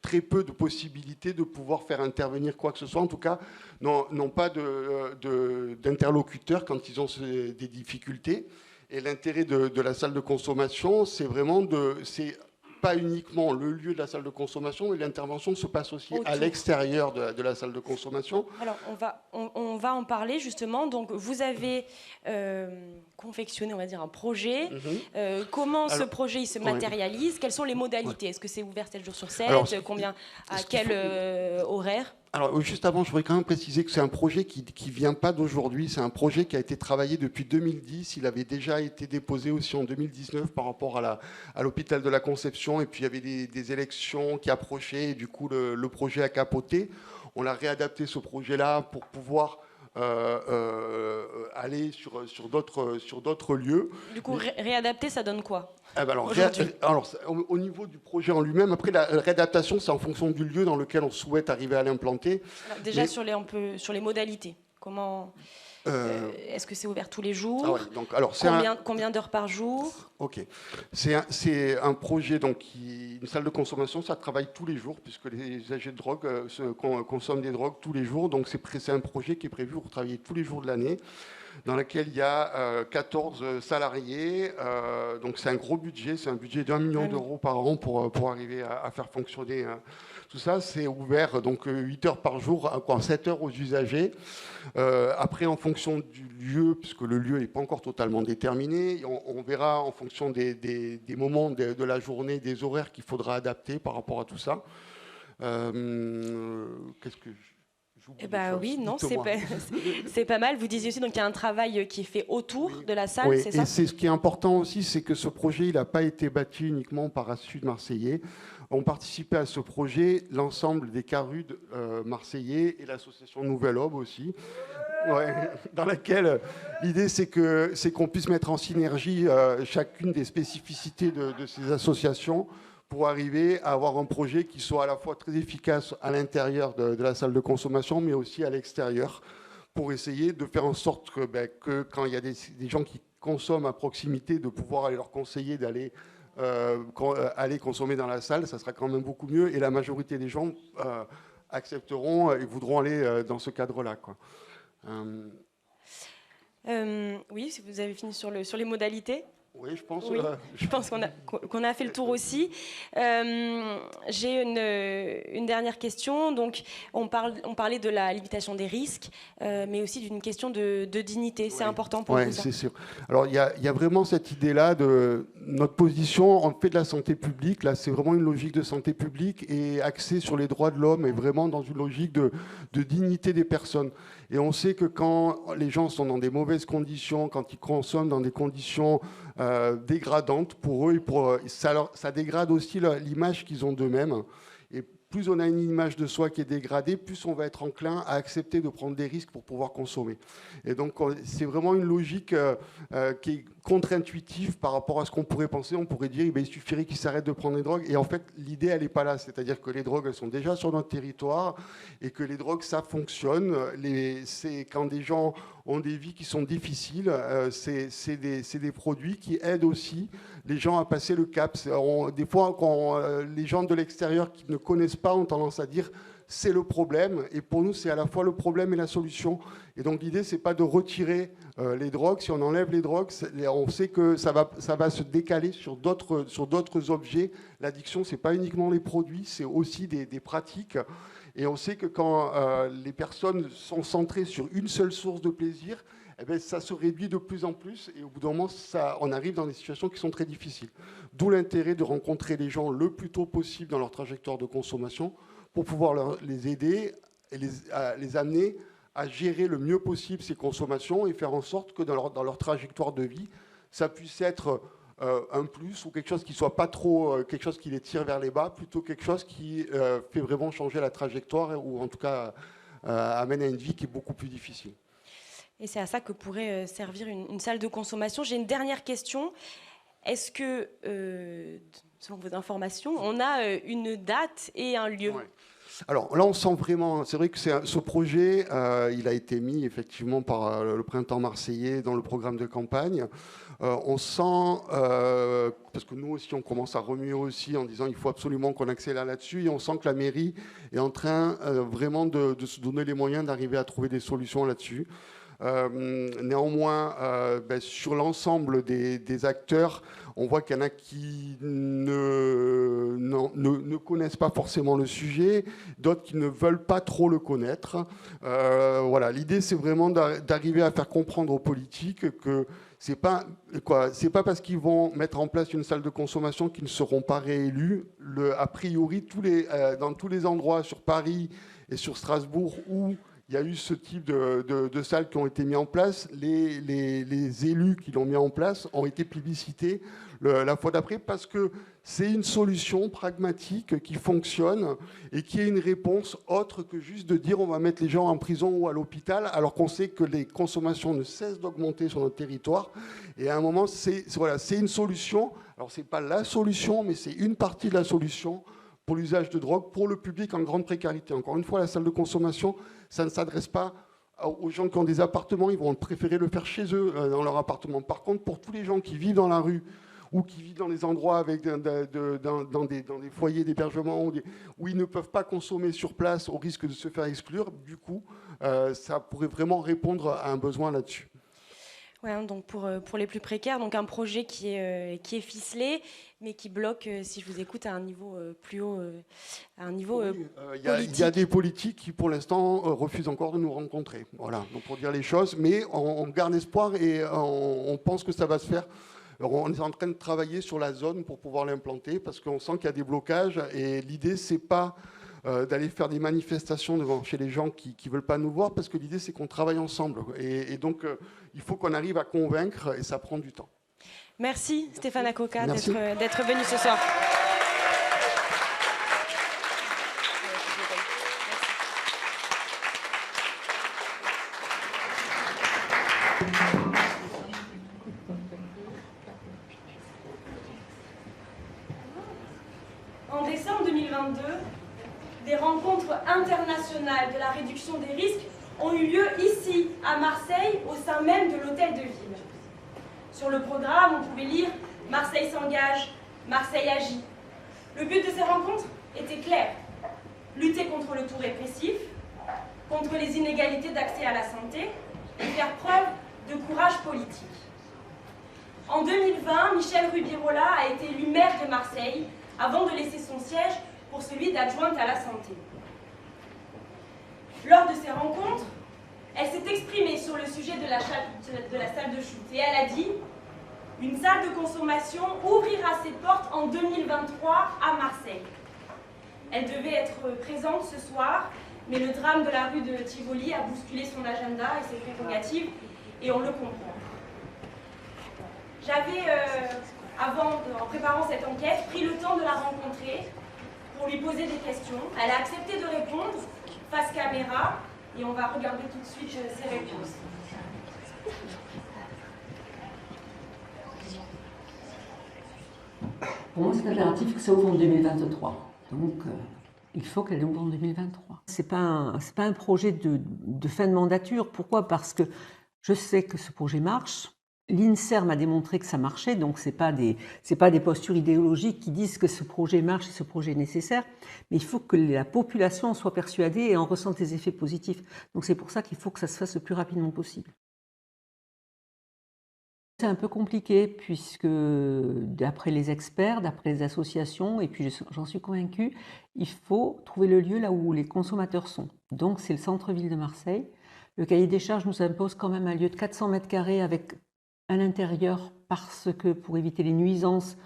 très peu de possibilités de pouvoir faire intervenir quoi que ce soit. En tout cas, n'ont pas d'interlocuteurs quand ils ont des difficultés. Et l'intérêt de la salle de consommation, c'est vraiment pas uniquement le lieu de la salle de consommation, mais l'intervention se passe aussi à l'extérieur de la salle de consommation. Alors, on va en parler justement. Donc, vous avez confectionné, on va dire, un projet. Comment ce projet il se matérialise ? Quelles sont les modalités ? Est-ce que c'est ouvert 7 jours sur 7 ? À quel horaire ? Alors, juste avant, je voudrais quand même préciser que c'est un projet qui ne vient pas d'aujourd'hui. C'est un projet qui a été travaillé depuis 2010. Il avait déjà été déposé aussi en 2019 par rapport à l'hôpital de la Conception. Et puis, il y avait des élections qui approchaient. Et du coup, le projet a capoté. On a réadapté ce projet-là pour pouvoir aller sur d'autres lieux. Du coup, réadapter, ça donne quoi ? Alors, au niveau du projet en lui-même, après la réadaptation, c'est en fonction du lieu dans lequel on souhaite arriver à l'implanter. Déjà, sur les modalités, comment est-ce que c'est ouvert tous les jours ? Combien d'heures par jour ? Ok. C'est un projet, une salle de consommation, ça travaille tous les jours, puisque les usagers de drogue consomment des drogues tous les jours. Donc c'est un projet qui est prévu pour travailler tous les jours de l'année, dans lequel il y a 14 salariés. Donc c'est un gros budget, c'est un budget d'1 million d'euros par an pour arriver à faire fonctionner tout ça. C'est ouvert donc 8 heures par jour, 7 heures aux usagers. Après, fonction du lieu, puisque le lieu n'est pas encore totalement déterminé. On verra en fonction des moments de la journée, des horaires qu'il faudra adapter par rapport à tout ça. Qu'est-ce que eh ben oui, non, c'est pas mal. Vous disiez aussi qu'il y a un travail qui est fait autour de la salle, oui, c'est ça? Et c'est ce qui est important aussi, c'est que ce projet, il n'a pas été bâti uniquement par Assud marseillais. Ont participé à ce projet l'ensemble des Carudes marseillais et l'association Nouvelle Aube aussi, dans laquelle l'idée c'est qu'on puisse mettre en synergie chacune des spécificités de ces associations pour arriver à avoir un projet qui soit à la fois très efficace à l'intérieur de la salle de consommation, mais aussi à l'extérieur, pour essayer de faire en sorte que quand il y a des gens qui consomment à proximité, de pouvoir aller leur conseiller d'aller aller consommer dans la salle, ça sera quand même beaucoup mieux, et la majorité des gens accepteront et voudront aller dans ce cadre-là, quoi. Oui, si vous avez fini sur les modalités. Oui, je pense. Oui, je pense qu'on a fait le tour aussi. J'ai une dernière question. Donc, on parlait de la limitation des risques, mais aussi d'une question de dignité. C'est important pour vous, ça? C'est sûr. Alors, il y a vraiment cette idée-là de notre position. On fait de la santé publique. Là, c'est vraiment une logique de santé publique et axée sur les droits de l'homme et vraiment dans une logique de dignité des personnes. Et on sait que quand les gens sont dans des mauvaises conditions, quand ils consomment dans des conditions dégradantes pour eux, ça dégrade aussi l'image qu'ils ont d'eux-mêmes. Et plus on a une image de soi qui est dégradée, plus on va être enclin à accepter de prendre des risques pour pouvoir consommer. Et donc, c'est vraiment une logique qui est contre-intuitive par rapport à ce qu'on pourrait penser. On pourrait dire il suffirait qu'ils s'arrêtent de prendre des drogues. Et en fait, l'idée, elle n'est pas là. C'est-à-dire que les drogues, elles sont déjà sur notre territoire et que les drogues, ça fonctionne. C'est quand des gens ont des vies qui sont difficiles, c'est des produits qui aident aussi les gens à passer le cap. Des fois, quand les gens de l'extérieur qui ne connaissent pas ont tendance à dire c'est le problème, et pour nous c'est à la fois le problème et la solution. Et donc l'idée c'est pas de retirer les drogues. Si on enlève les drogues, on sait que ça va se décaler sur d'autres objets. L'addiction, c'est pas uniquement les produits, c'est aussi des pratiques. Et on sait que quand les personnes sont centrées sur une seule source de plaisir, eh bien, ça se réduit de plus en plus, et au bout d'un moment, on arrive dans des situations qui sont très difficiles. D'où l'intérêt de rencontrer les gens le plus tôt possible dans leur trajectoire de consommation pour pouvoir les aider et les amener à gérer le mieux possible ces consommations et faire en sorte que dans leur trajectoire de vie, ça puisse être un plus ou quelque chose qui ne soit pas trop quelque chose qui les tire vers les bas, plutôt quelque chose qui fait vraiment changer la trajectoire ou en tout cas amène à une vie qui est beaucoup plus difficile. Et c'est à ça que pourrait servir une salle de consommation. J'ai une dernière question. Est-ce que, selon vos informations, on a une date et un lieu? Ouais. Alors là, on sent vraiment, c'est vrai que ce projet, il a été mis effectivement par le Printemps marseillais dans le programme de campagne. On sent, parce que nous aussi, on commence à remuer aussi en disant il faut absolument qu'on accélère là-dessus, et on sent que la mairie est en train vraiment de se donner les moyens d'arriver à trouver des solutions là-dessus. Néanmoins, sur l'ensemble des acteurs, on voit qu'il y en a qui ne connaissent pas forcément le sujet, d'autres qui ne veulent pas trop le connaître. Voilà, l'idée, c'est vraiment d'arriver à faire comprendre aux politiques que c'est pas parce qu'ils vont mettre en place une salle de consommation qu'ils ne seront pas réélus. A priori, dans tous les endroits sur Paris et sur Strasbourg où il y a eu ce type de salles qui ont été mis en place. Les élus qui l'ont mis en place ont été plébiscités la fois d'après parce que c'est une solution pragmatique qui fonctionne et qui est une réponse autre que juste de dire on va mettre les gens en prison ou à l'hôpital alors qu'on sait que les consommations ne cessent d'augmenter sur notre territoire. Et à un moment, c'est une solution. Alors, ce n'est pas la solution, mais c'est une partie de la solution pour l'usage de drogue, pour le public en grande précarité. Encore une fois, la salle de consommation, ça ne s'adresse pas aux gens qui ont des appartements, ils vont préférer le faire chez eux, dans leur appartement. Par contre, pour tous les gens qui vivent dans la rue ou qui vivent dans des endroits avec dans des foyers d'hébergement où ils ne peuvent pas consommer sur place au risque de se faire exclure, du coup, ça pourrait vraiment répondre à un besoin là-dessus. Ouais, hein, donc pour les plus précaires, donc un projet qui est ficelé, mais qui bloque, si je vous écoute, à un niveau plus haut, à un niveau politique. Il y a des politiques qui, pour l'instant, refusent encore de nous rencontrer. Voilà, donc pour dire les choses, mais on garde espoir et on pense que ça va se faire. Alors, on est en train de travailler sur la zone pour pouvoir l'implanter, parce qu'on sent qu'il y a des blocages, et l'idée, c'est pas d'aller faire des manifestations devant chez les gens qui ne veulent pas nous voir, parce que l'idée, c'est qu'on travaille ensemble. Et donc, il faut qu'on arrive à convaincre, et ça prend du temps. Merci Stéphane Akoka Merci. d'être venu ce soir. En décembre 2022, des rencontres internationales de la réduction des risques ont eu lieu ici, à Marseille, au sein même de l'Hôtel de Ville. Sur le programme, on pouvait lire « Marseille s'engage, Marseille agit ». Le but de ces rencontres était clair. Lutter contre le tout répressif, contre les inégalités d'accès à la santé et faire preuve de courage politique. En 2020, Michèle Rubirola a été élue maire de Marseille avant de laisser son siège pour celui d'adjointe à la santé. Lors de ces rencontres, elle s'est exprimée sur le sujet de la salle de shoot et elle a dit « Une salle de consommation ouvrira ses portes en 2023 à Marseille ». Elle devait être présente ce soir, mais le drame de la rue de Tivoli a bousculé son agenda et ses prérogatives, et on le comprend. J'avais, en préparant cette enquête, pris le temps de la rencontrer pour lui poser des questions. Elle a accepté de répondre face caméra, et on va regarder tout de suite ses réponses. Pour moi, c'est impératif que ça ouvre en 2023. Donc, il faut qu'elle ouvre en 2023. Ce n'est pas un projet de fin de mandature. Pourquoi? Parce que je sais que ce projet marche. L'INSERM a démontré que ça marchait, donc ce n'est pas des postures idéologiques qui disent que ce projet marche et ce projet est nécessaire, mais il faut que la population en soit persuadée et en ressente les effets positifs. Donc c'est pour ça qu'il faut que ça se fasse le plus rapidement possible. C'est un peu compliqué puisque d'après les experts, d'après les associations, et puis j'en suis convaincue, il faut trouver le lieu là où les consommateurs sont. Donc c'est le centre-ville de Marseille. Le cahier des charges nous impose quand même un lieu de 400 mètres carrés avec à l'intérieur parce que pour éviter les nuisances,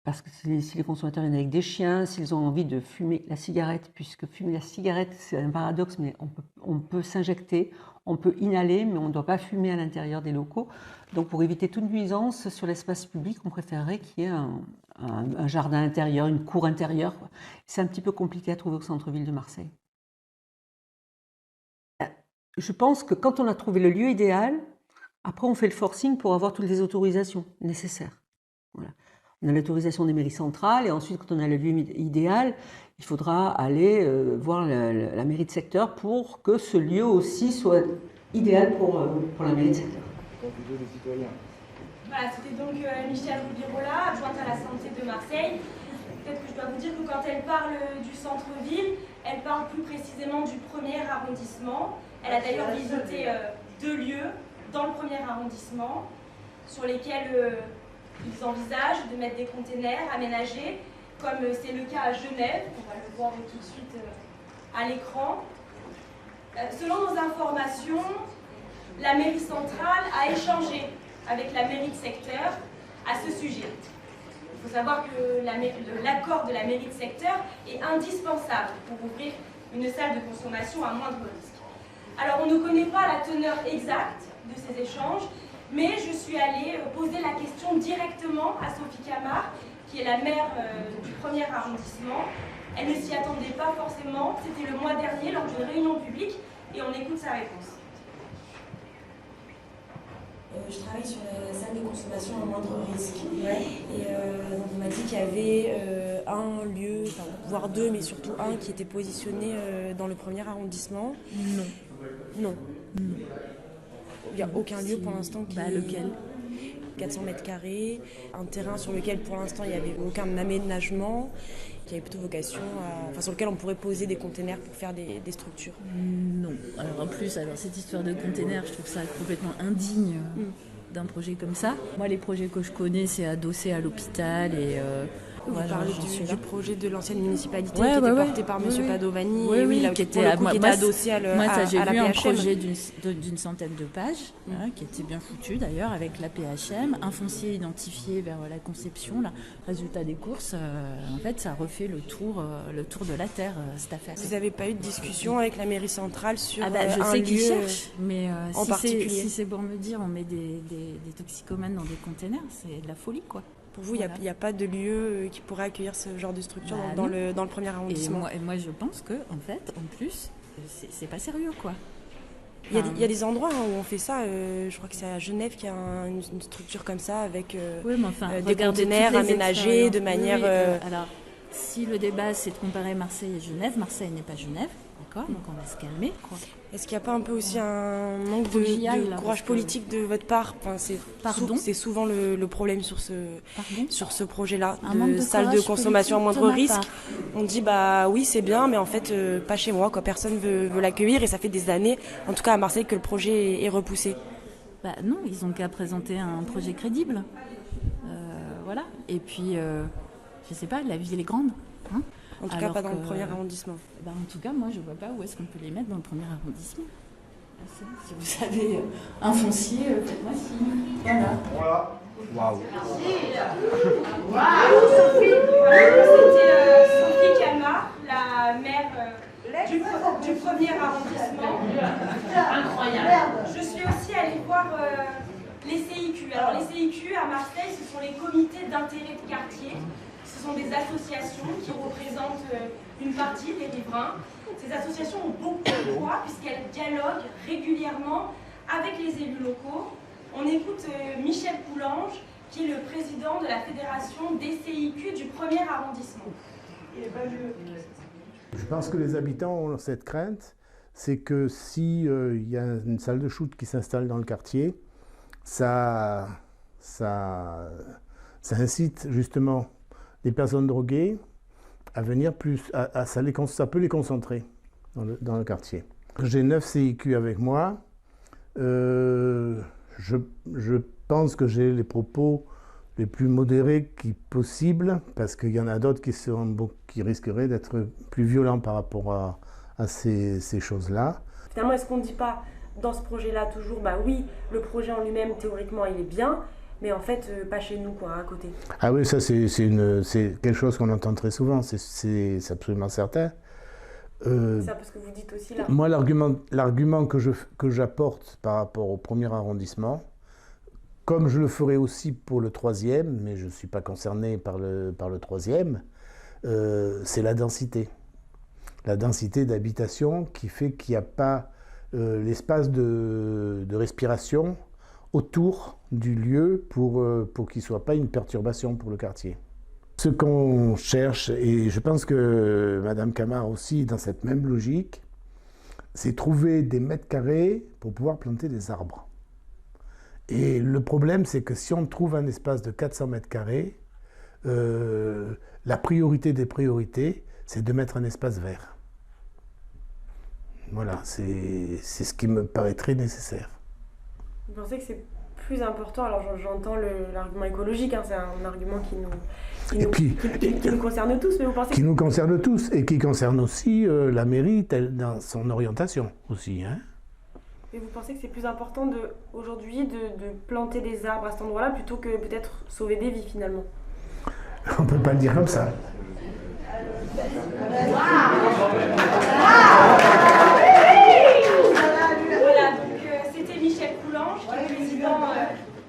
parce que si les consommateurs viennent avec des chiens, s'ils ont envie de fumer la cigarette, puisque fumer la cigarette c'est un paradoxe, mais on peut s'injecter, on peut inhaler, mais on ne doit pas fumer à l'intérieur des locaux. Donc pour éviter toute nuisance sur l'espace public, on préférerait qu'il y ait un jardin intérieur, une cour intérieure. C'est un petit peu compliqué à trouver au centre-ville de Marseille. Je pense que quand on a trouvé le lieu idéal, après, on fait le forcing pour avoir toutes les autorisations nécessaires. Voilà. On a l'autorisation des mairies centrales et ensuite, quand on a le lieu idéal, il faudra aller voir la mairie de secteur pour que ce lieu aussi soit idéal pour la mairie de secteur. Voilà, c'était donc Michèle Rubirola, adjointe à la santé de Marseille. Peut-être que je dois vous dire que quand elle parle du centre-ville, elle parle plus précisément du 1er arrondissement. Elle a d'ailleurs visité 2 lieux dans le 1er arrondissement, sur lesquels ils envisagent de mettre des containers aménagés, comme c'est le cas à Genève, on va le voir tout de suite à l'écran. Selon nos informations, la mairie centrale a échangé avec la mairie de secteur à ce sujet. Il faut savoir que l'accord de la mairie de secteur est indispensable pour ouvrir une salle de consommation à moindre risque. Alors on ne connaît pas la teneur exacte de ces échanges, mais je suis allée poser la question directement à Sophie Camard, qui est la maire du 1er arrondissement. Elle ne s'y attendait pas forcément, c'était le mois dernier lors d'une réunion publique, et on écoute sa réponse. Je travaille sur la salle de consommation à moindre risque. Ouais. Et on m'a dit qu'il y avait un lieu, voire 2, mais surtout un qui était positionné dans le 1er arrondissement. Non. Il n'y a aucun lieu pour l'instant qui... Lequel? 400 mètres carrés, un terrain sur lequel pour l'instant il n'y avait aucun aménagement, qui avait plutôt vocation sur lequel on pourrait poser des containers pour faire des structures. Non. Alors en plus, cette histoire de containers, je trouve ça complètement indigne d'un projet comme ça. Moi, les projets que je connais, c'est adossé à l'hôpital et... Vous parlez du projet de l'ancienne municipalité qui était porté par M. Padovani, qui était adossé à la Moi, ça, j'ai vu un PHM. projet d'une centaine de pages, qui était bien foutu d'ailleurs, avec la PHM, un foncier identifié vers la conception. Là. Résultat des courses, en fait, ça refait le tour de la Terre, cette affaire. Vous n'avez pas eu de discussion avec la mairie centrale sur je un sais qu'ils lieu cherchent, mais en particulier. si c'est pour me dire on met des toxicomanes dans des containers, c'est de la folie, quoi. Pour vous, il n'y a pas de lieu qui pourrait accueillir ce genre de structure dans le premier arrondissement. Et moi, je pense que, en fait, en plus, c'est pas sérieux, quoi. Il y a des endroits où on fait ça. Je crois que c'est à Genève qu'il y a une structure comme ça avec des containers aménagés de manière... Alors, si le débat, c'est de comparer Marseille et Genève, Marseille n'est pas Genève. Donc on va se calmer, quoi. Est-ce qu'il n'y a pas un peu aussi un manque de courage politique de votre part? C'est souvent le problème sur ce projet-là, de salle de consommation à moindre risque. On dit oui c'est bien, mais en fait pas chez moi, quoi. Personne veut l'accueillir et ça fait des années, en tout cas à Marseille, que le projet est repoussé. Non, ils n'ont qu'à présenter un projet crédible. Voilà. Et puis, je sais pas, la ville est grande. Hein. En tout cas, pas dans le premier arrondissement. En tout cas, moi, je vois pas où est-ce qu'on peut les mettre dans le premier arrondissement. Si vous avez un foncier, faites-moi signe. Voilà. Waouh. C'était Sophie Calma, la maire du premier arrondissement. Incroyable. Je suis aussi allée voir les CIQ. Alors les CIQ à Marseille, ce sont les comités d'intérêt de quartier. Ce sont des associations qui représentent une partie des riverains. Ces associations ont beaucoup de poids puisqu'elles dialoguent régulièrement avec les élus locaux. On écoute Michel Coulange, qui est le président de la fédération des CIQ du premier arrondissement. Je pense que les habitants ont cette crainte, c'est que si y a une salle de shoot qui s'installe dans le quartier, ça incite justement des personnes droguées à venir plus, ça peut les concentrer dans le quartier. J'ai 9 CIQ avec moi. Je pense que j'ai les propos les plus modérés possibles, parce qu'il y en a d'autres qui risqueraient d'être plus violents par rapport à ces choses-là. Finalement, est-ce qu'on ne dit pas dans ce projet-là toujours, oui, le projet en lui-même, théoriquement, il est bien, mais en fait, pas chez nous, quoi, à côté. Ah oui, ça c'est quelque chose qu'on entend très souvent, c'est absolument certain. C'est ça parce que vous dites aussi là. Moi, l'argument que j'apporte par rapport au premier arrondissement, comme je le ferai aussi pour le troisième, mais je ne suis pas concerné par le troisième, c'est la densité. La densité d'habitation qui fait qu'il n'y a pas l'espace de respiration autour du lieu pour qu'il ne soit pas une perturbation pour le quartier. Ce qu'on cherche, et je pense que Madame Camard aussi dans cette même logique, c'est trouver des mètres carrés pour pouvoir planter des arbres. Et le problème, c'est que si on trouve un espace de 400 mètres carrés, la priorité des priorités, c'est de mettre un espace vert. Voilà, c'est ce qui me paraît très nécessaire. Vous pensez que c'est plus important, alors j'entends l'argument écologique, c'est un argument qui nous concerne tous, mais vous pensez... Qui nous concerne tous, et qui concerne aussi la mairie dans son orientation aussi. Et vous pensez que c'est plus important aujourd'hui de planter des arbres à cet endroit-là plutôt que peut-être sauver des vies finalement? On ne peut pas le dire comme ça. Voilà, donc c'était Michel Coulange, qui est président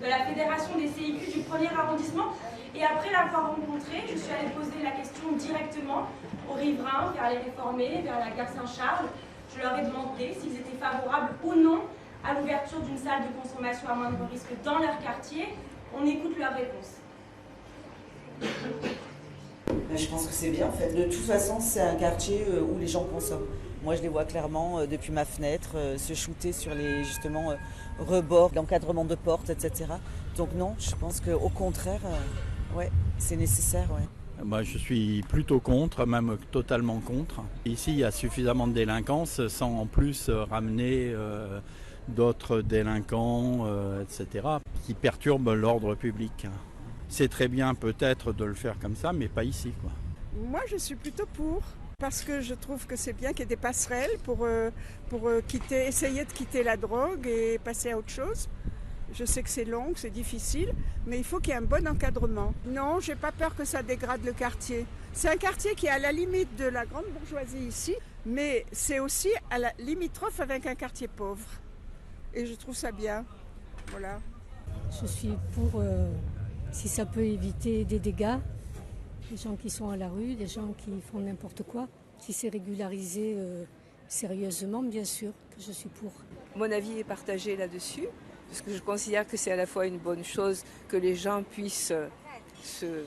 de la fédération des CIQ du premier arrondissement. Et après l'avoir rencontré, je suis allée poser la question directement aux riverains, vers les réformés, vers la gare Saint-Charles. Je leur ai demandé s'ils étaient favorables ou non à l'ouverture d'une salle de consommation à moindre risque dans leur quartier. On écoute leur réponse. Je pense que c'est bien en fait. De toute façon, c'est un quartier où les gens consomment. Moi, je les vois clairement depuis ma fenêtre se shooter sur les justement rebords, l'encadrement de portes, etc. Donc non, je pense qu'au contraire, ouais, c'est nécessaire. Ouais. Moi, je suis plutôt contre, même totalement contre. Ici, il y a suffisamment de délinquance sans en plus ramener d'autres délinquants, etc., qui perturbent l'ordre public. C'est très bien peut-être de le faire comme ça, mais pas ici, quoi. Moi, je suis plutôt pour, parce que je trouve que c'est bien qu'il y ait des passerelles pour essayer de quitter la drogue et passer à autre chose. Je sais que c'est long, que c'est difficile, mais il faut qu'il y ait un bon encadrement. Non, j'ai pas peur que ça dégrade le quartier. C'est un quartier qui est à la limite de la grande bourgeoisie ici, mais c'est aussi à la limitrophe avec un quartier pauvre. Et je trouve ça bien. Voilà. Je suis pour, si ça peut éviter des dégâts, des gens qui sont à la rue, des gens qui font n'importe quoi. Si c'est régularisé sérieusement, bien sûr que je suis pour. Mon avis est partagé là-dessus, parce que je considère que c'est à la fois une bonne chose que les gens puissent se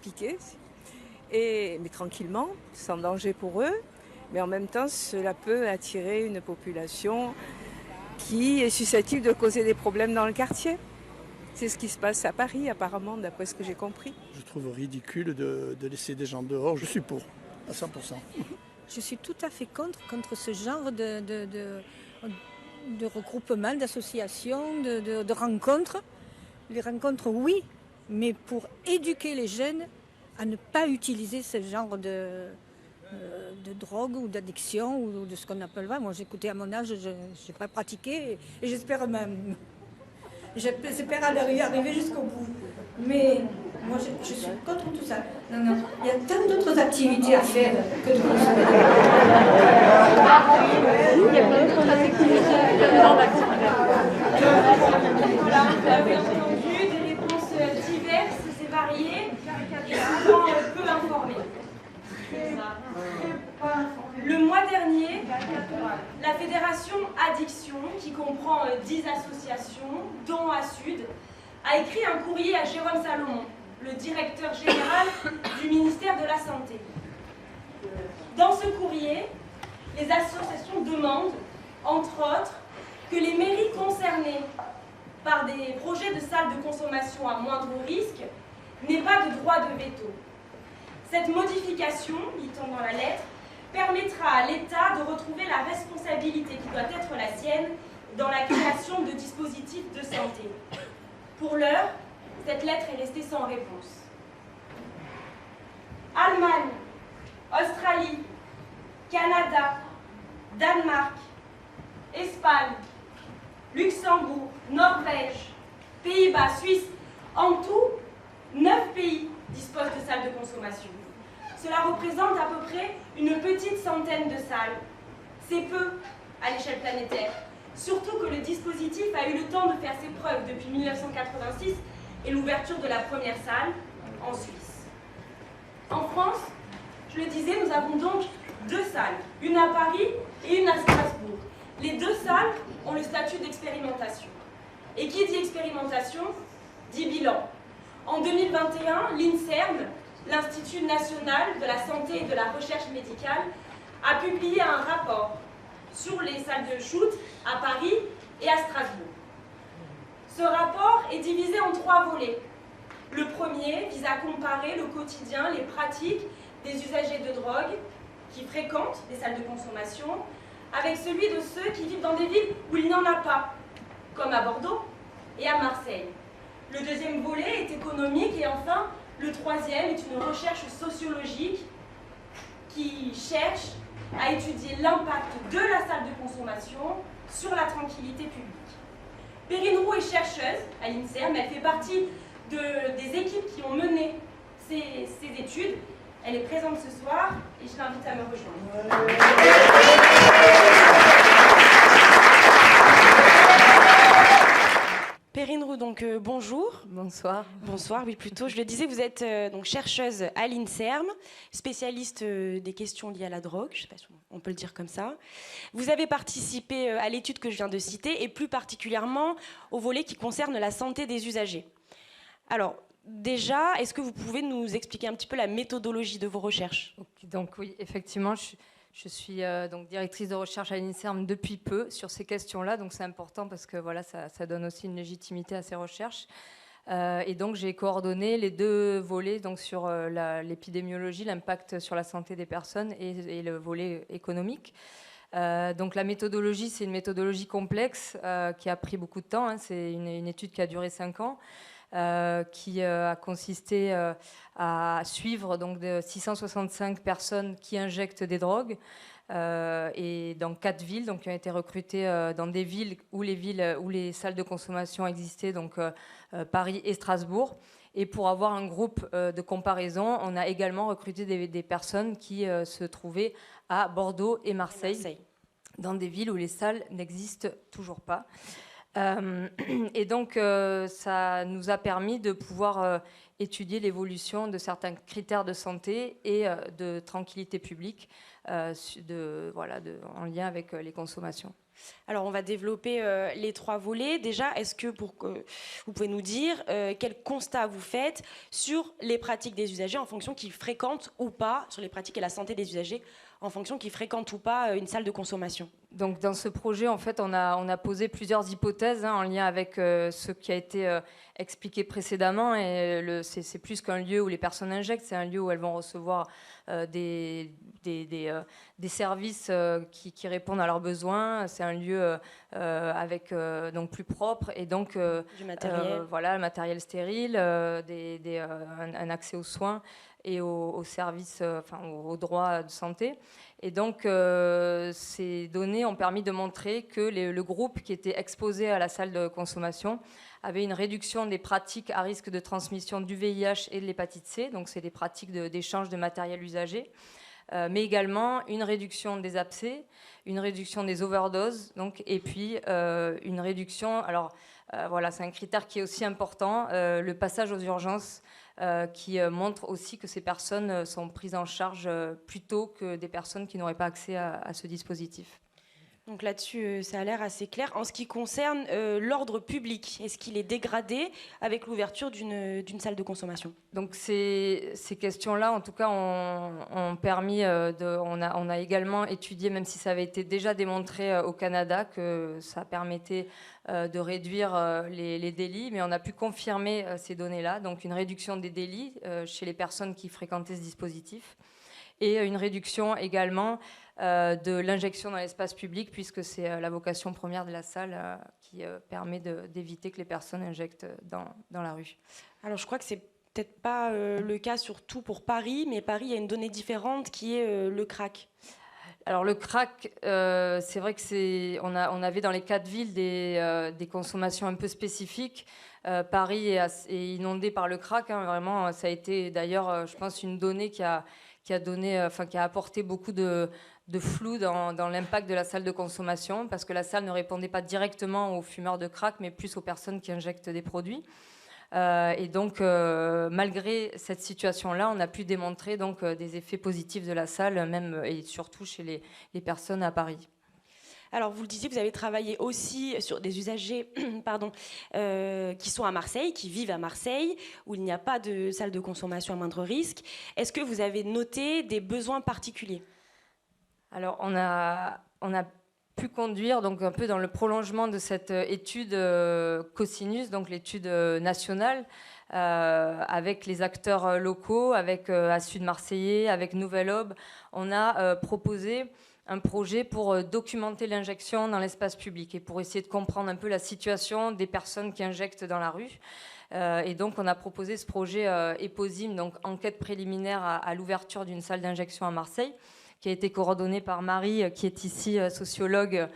piquer, mais tranquillement, sans danger pour eux. Mais en même temps, cela peut attirer une population qui est susceptible de causer des problèmes dans le quartier. C'est ce qui se passe à Paris, apparemment, d'après ce que j'ai compris. Je trouve ridicule de laisser des gens dehors. Je suis pour, à 100%. Je suis tout à fait contre ce genre de regroupement, d'associations, de rencontres. Les rencontres, oui, mais pour éduquer les jeunes à ne pas utiliser ce genre de drogue ou d'addiction ou de ce qu'on appelle. Moi, j'ai écouté à mon âge, je n'ai pas pratiqué et j'espère même. J'espère arriver jusqu'au bout. Mais moi, je suis contre tout ça. Non, il y a tant d'autres activités à faire que de consommer. Il y a plein d'autres activités. Voilà, vous avez entendu des réponses diverses et variées, et souvent peu informées. Le mois dernier, la fédération Addiction, qui comprend 10 associations, dont ASUD, a écrit un courrier à Jérôme Salomon, le directeur général du ministère de la Santé. Dans ce courrier, les associations demandent, entre autres, que les mairies concernées par des projets de salles de consommation à moindre risque n'aient pas de droit de veto. Cette modification, dit-on dans la lettre, permettra à l'État de retrouver la responsabilité qui doit être la sienne dans la création de dispositifs de santé. Pour l'heure, cette lettre est restée sans réponse. Allemagne, Australie, Canada, Danemark, Espagne, Luxembourg, Norvège, Pays-Bas, Suisse, en tout, 9 pays disposent de salles de consommation. Cela représente à peu près une petite centaine de salles. C'est peu à l'échelle planétaire, surtout que le dispositif a eu le temps de faire ses preuves depuis 1986 et l'ouverture de la première salle en Suisse. En France, je le disais, nous avons donc 2 salles, une à Paris et une à Strasbourg. Les 2 salles ont le statut d'expérimentation. Et qui dit expérimentation, dit bilan. En 2021, l'INSERM, l'Institut national de la santé et de la recherche médicale, a publié un rapport sur les salles de shoot à Paris et à Strasbourg. Ce rapport est divisé en 3 volets. Le premier vise à comparer le quotidien, les pratiques des usagers de drogue qui fréquentent les salles de consommation avec celui de ceux qui vivent dans des villes où il n'y en a pas, comme à Bordeaux et à Marseille. Le deuxième volet est économique et enfin, le troisième est une recherche sociologique qui cherche à étudier l'impact de la salle de consommation sur la tranquillité publique. Perrine Roux est chercheuse à l'INSERM, elle fait partie des équipes qui ont mené ces études. Elle est présente ce soir et je l'invite à me rejoindre. Perrine Roux, donc bonjour. Bonsoir. Bonsoir, oui plutôt. Je le disais, vous êtes donc chercheuse à l'INSERM, spécialiste des questions liées à la drogue, je ne sais pas si on peut le dire comme ça. Vous avez participé à l'étude que je viens de citer et plus particulièrement au volet qui concerne la santé des usagers. Alors, déjà, est-ce que vous pouvez nous expliquer un petit peu la méthodologie de vos recherches ? Donc oui, effectivement, je suis donc directrice de recherche à l'INSERM depuis peu sur ces questions-là, donc c'est important parce que voilà, ça donne aussi une légitimité à ces recherches. Et donc j'ai coordonné les 2 volets donc sur l'épidémiologie, l'impact sur la santé des personnes et le volet économique. Donc la méthodologie, c'est une méthodologie complexe qui a pris beaucoup de temps. Hein. C'est une étude qui a duré 5 ans, qui a consisté à suivre donc, 665 personnes qui injectent des drogues. Et dans 4 villes, donc qui ont été recrutées dans des villes où les salles de consommation existaient, donc Paris et Strasbourg. Et pour avoir un groupe de comparaison, on a également recruté des personnes qui se trouvaient à Bordeaux et Marseille, dans des villes où les salles n'existent toujours pas. Et donc, ça nous a permis de pouvoir étudier l'évolution de certains critères de santé et de tranquillité publique en lien avec les consommations. Alors, on va développer les 3 volets. Déjà, est-ce que vous pouvez nous dire quel constat vous faites sur les pratiques des usagers en fonction qu'ils fréquentent ou pas, sur les pratiques et la santé des usagers en fonction qu'ils fréquentent ou pas une salle de consommation? Donc, dans ce projet, en fait, on a posé plusieurs hypothèses en lien avec ce qui a été expliqué précédemment. Et c'est plus qu'un lieu où les personnes injectent, c'est un lieu où elles vont recevoir des services qui répondent à leurs besoins. C'est un lieu avec donc plus propre et donc du matériel. Voilà, matériel stérile, un accès aux soins et aux services, aux droits de santé. Et donc, ces données ont permis de montrer que le groupe qui était exposé à la salle de consommation avait une réduction des pratiques à risque de transmission du VIH et de l'hépatite C. Donc, c'est des pratiques d'échange de matériel usagé. Mais également une réduction des abcès, une réduction des overdoses, donc, et puis une réduction... Alors, voilà, c'est un critère qui est aussi important, le passage aux urgences, qui montre aussi que ces personnes sont prises en charge plus tôt que des personnes qui n'auraient pas accès à ce dispositif. Donc là-dessus, ça a l'air assez clair. En ce qui concerne l'ordre public, est-ce qu'il est dégradé avec l'ouverture d'une salle de consommation? Donc ces questions-là, en tout cas, ont permis on a également étudié, même si ça avait été déjà démontré au Canada, que ça permettait de réduire les délits, mais on a pu confirmer ces données-là. Donc une réduction des délits chez les personnes qui fréquentaient ce dispositif et une réduction également de l'injection dans l'espace public, puisque c'est la vocation première de la salle qui permet d'éviter que les personnes injectent dans la rue. Alors je crois que c'est peut-être pas le cas surtout pour Paris, mais Paris, il y a une donnée différente qui est le crack. Alors le crack, c'est vrai que on avait dans les 4 villes des consommations un peu spécifiques. Paris est inondé par le crack, hein, vraiment, ça a été d'ailleurs, je pense, une donnée qui a apporté beaucoup de flou dans l'impact de la salle de consommation, parce que la salle ne répondait pas directement aux fumeurs de crack, mais plus aux personnes qui injectent des produits. Et donc, malgré cette situation-là, on a pu démontrer donc, des effets positifs de la salle, même et surtout chez les personnes à Paris. Alors, vous le disiez, vous avez travaillé aussi sur des usagers qui sont à Marseille, qui vivent à Marseille, où il n'y a pas de salle de consommation à moindre risque. Est-ce que vous avez noté des besoins particuliers? Alors, on a pu conduire, donc un peu dans le prolongement de cette étude Cosinus, donc l'étude nationale, avec les acteurs locaux, avec Sud Marseillais, avec Nouvelle Aube. On a proposé un projet pour documenter l'injection dans l'espace public et pour essayer de comprendre un peu la situation des personnes qui injectent dans la rue. Et donc, on a proposé ce projet EPOSIM, donc enquête préliminaire à l'ouverture d'une salle d'injection à Marseille, qui a été coordonné par Marie, qui est ici sociologue,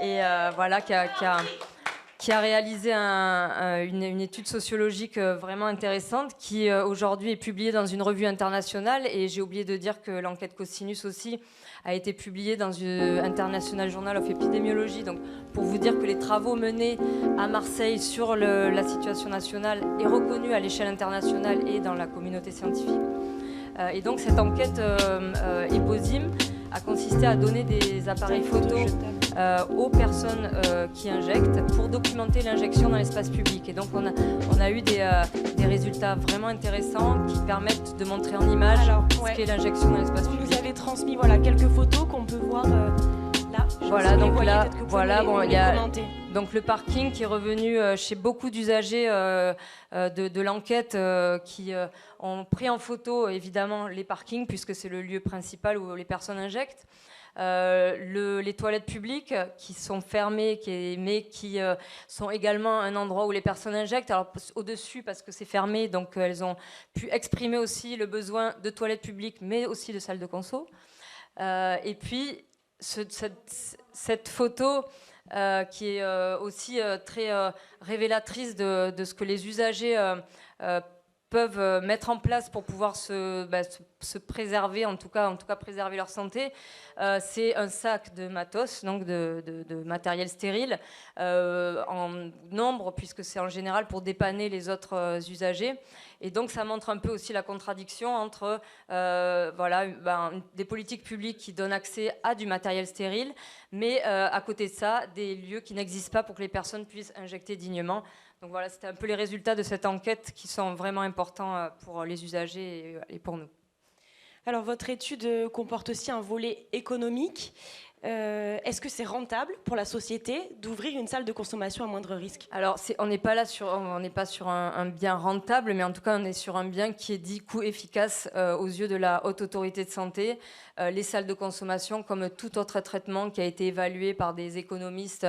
et voilà, qui a réalisé une étude sociologique vraiment intéressante, qui aujourd'hui est publiée dans une revue internationale. Et j'ai oublié de dire que l'enquête Cosinus aussi a été publiée dans une International Journal of Epidemiology. Donc, pour vous dire que les travaux menés à Marseille sur la situation nationale est reconnue à l'échelle internationale et dans la communauté scientifique. Et donc cette enquête EPOSIM a consisté à donner des appareils photos aux personnes qui injectent pour documenter l'injection dans l'espace public. Et donc on a eu des résultats vraiment intéressants qui permettent de montrer en image ce qu'est l'injection dans l'espace public. Vous nous avez transmis quelques photos qu'on peut voir là. Voilà, Sur les donc voyers, là, peut-être que vous voilà, pouvez nous bon, les commenter. donc le parking qui est revenu chez beaucoup d'usagers de l'enquête qui ont pris en photo évidemment les parkings puisque c'est le lieu principal où les personnes injectent. Les toilettes publiques qui sont fermées mais qui sont également un endroit où les personnes injectent. Alors au-dessus parce que c'est fermé, donc elles ont pu exprimer aussi le besoin de toilettes publiques mais aussi de salles de conso. Et puis cette photo qui est aussi très révélatrice de ce que les usagers peuvent mettre en place pour pouvoir se préserver, en tout cas préserver leur santé. C'est un sac de matos, donc de matériel stérile, en nombre, puisque c'est en général pour dépanner les autres usagers. Et donc ça montre un peu aussi la contradiction entre des politiques publiques qui donnent accès à du matériel stérile, mais à côté de ça, des lieux qui n'existent pas pour que les personnes puissent injecter dignement. Donc voilà, c'était un peu les résultats de cette enquête qui sont vraiment importants pour les usagers et pour nous. Alors votre étude comporte aussi un volet économique. Est-ce que c'est rentable pour la société d'ouvrir une salle de consommation à moindre risque? Alors on n'est pas sur un bien rentable, mais en tout cas on est sur un bien qui est dit coût efficace aux yeux de la Haute Autorité de Santé. Les salles de consommation, comme tout autre traitement qui a été évalué par des économistes,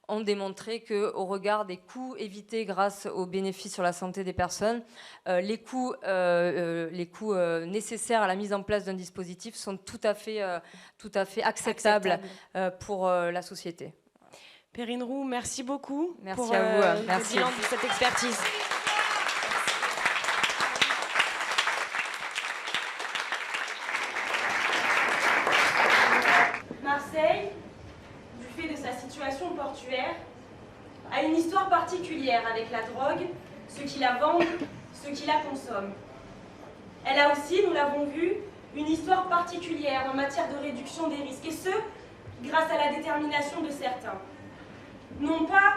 ont démontré qu'au regard des coûts évités grâce aux bénéfices sur la santé des personnes, les coûts nécessaires à la mise en place d'un dispositif sont tout à fait acceptables pour la société. Perrine Roux, merci beaucoup merci pour à vous. le bilan de cette expertise. Marseille, du fait de sa situation portuaire, a une histoire particulière avec la drogue, ceux qui la vendent, ceux qui la consomment. Elle a aussi, nous l'avons vu, une histoire particulière en matière de réduction des risques, et ce, grâce à la détermination de certains. Non pas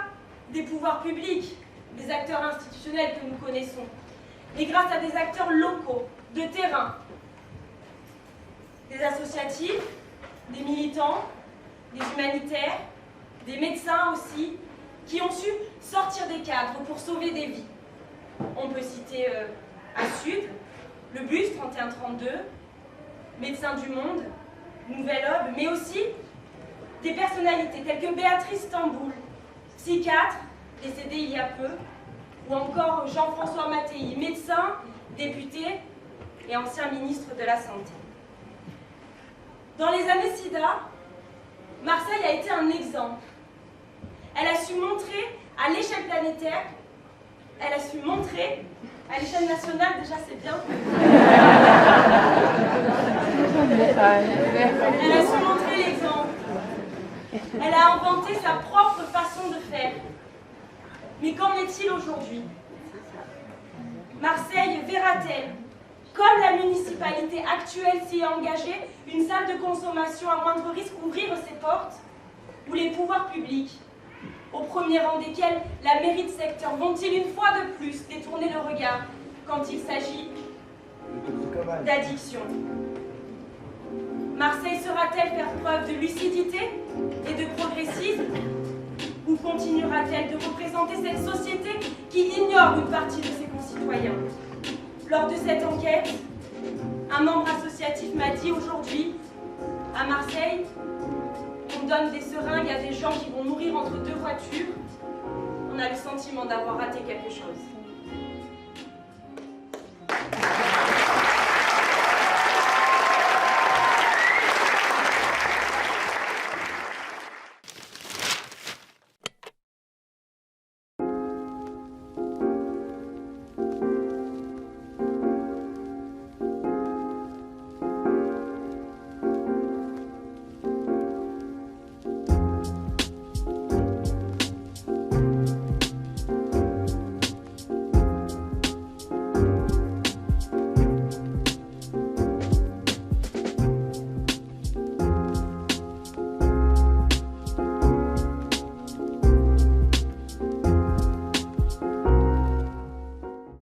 des pouvoirs publics, des acteurs institutionnels que nous connaissons, mais grâce à des acteurs locaux, de terrain, des associatifs, des militants, des humanitaires, des médecins aussi, qui ont su sortir des cadres pour sauver des vies. On peut citer à Sud, le BUS 3132, Médecins du Monde, Nouvelle Aube, mais aussi des personnalités telles que Béatrice Tamboul, psychiatre, décédée il y a peu, ou encore Jean-François Mattei, médecin, député et ancien ministre de la Santé. Dans les années SIDA, Marseille a été un exemple. Elle a su montrer à l'échelle planétaire, elle a su montrer à l'échelle nationale, déjà c'est bien. Elle a su montrer l'exemple. Elle a inventé sa propre façon de faire. Mais qu'en est-il aujourd'hui? Marseille verra-t-elle, comme la municipalité actuelle s'y est engagée, une salle de consommation à moindre risque ouvrir ses portes? Ou les pouvoirs publics, au premier rang desquels la mairie de secteur, vont-ils une fois de plus détourner le regard quand il s'agit d'addiction? Marseille saura-t-elle faire preuve de lucidité et de progressisme? Ou continuera-t-elle de représenter cette société qui ignore une partie de ses concitoyens? Lors de cette enquête, un membre associatif m'a dit aujourd'hui, à Marseille, on donne des seringues à des gens qui vont mourir entre deux voitures. On a le sentiment d'avoir raté quelque chose.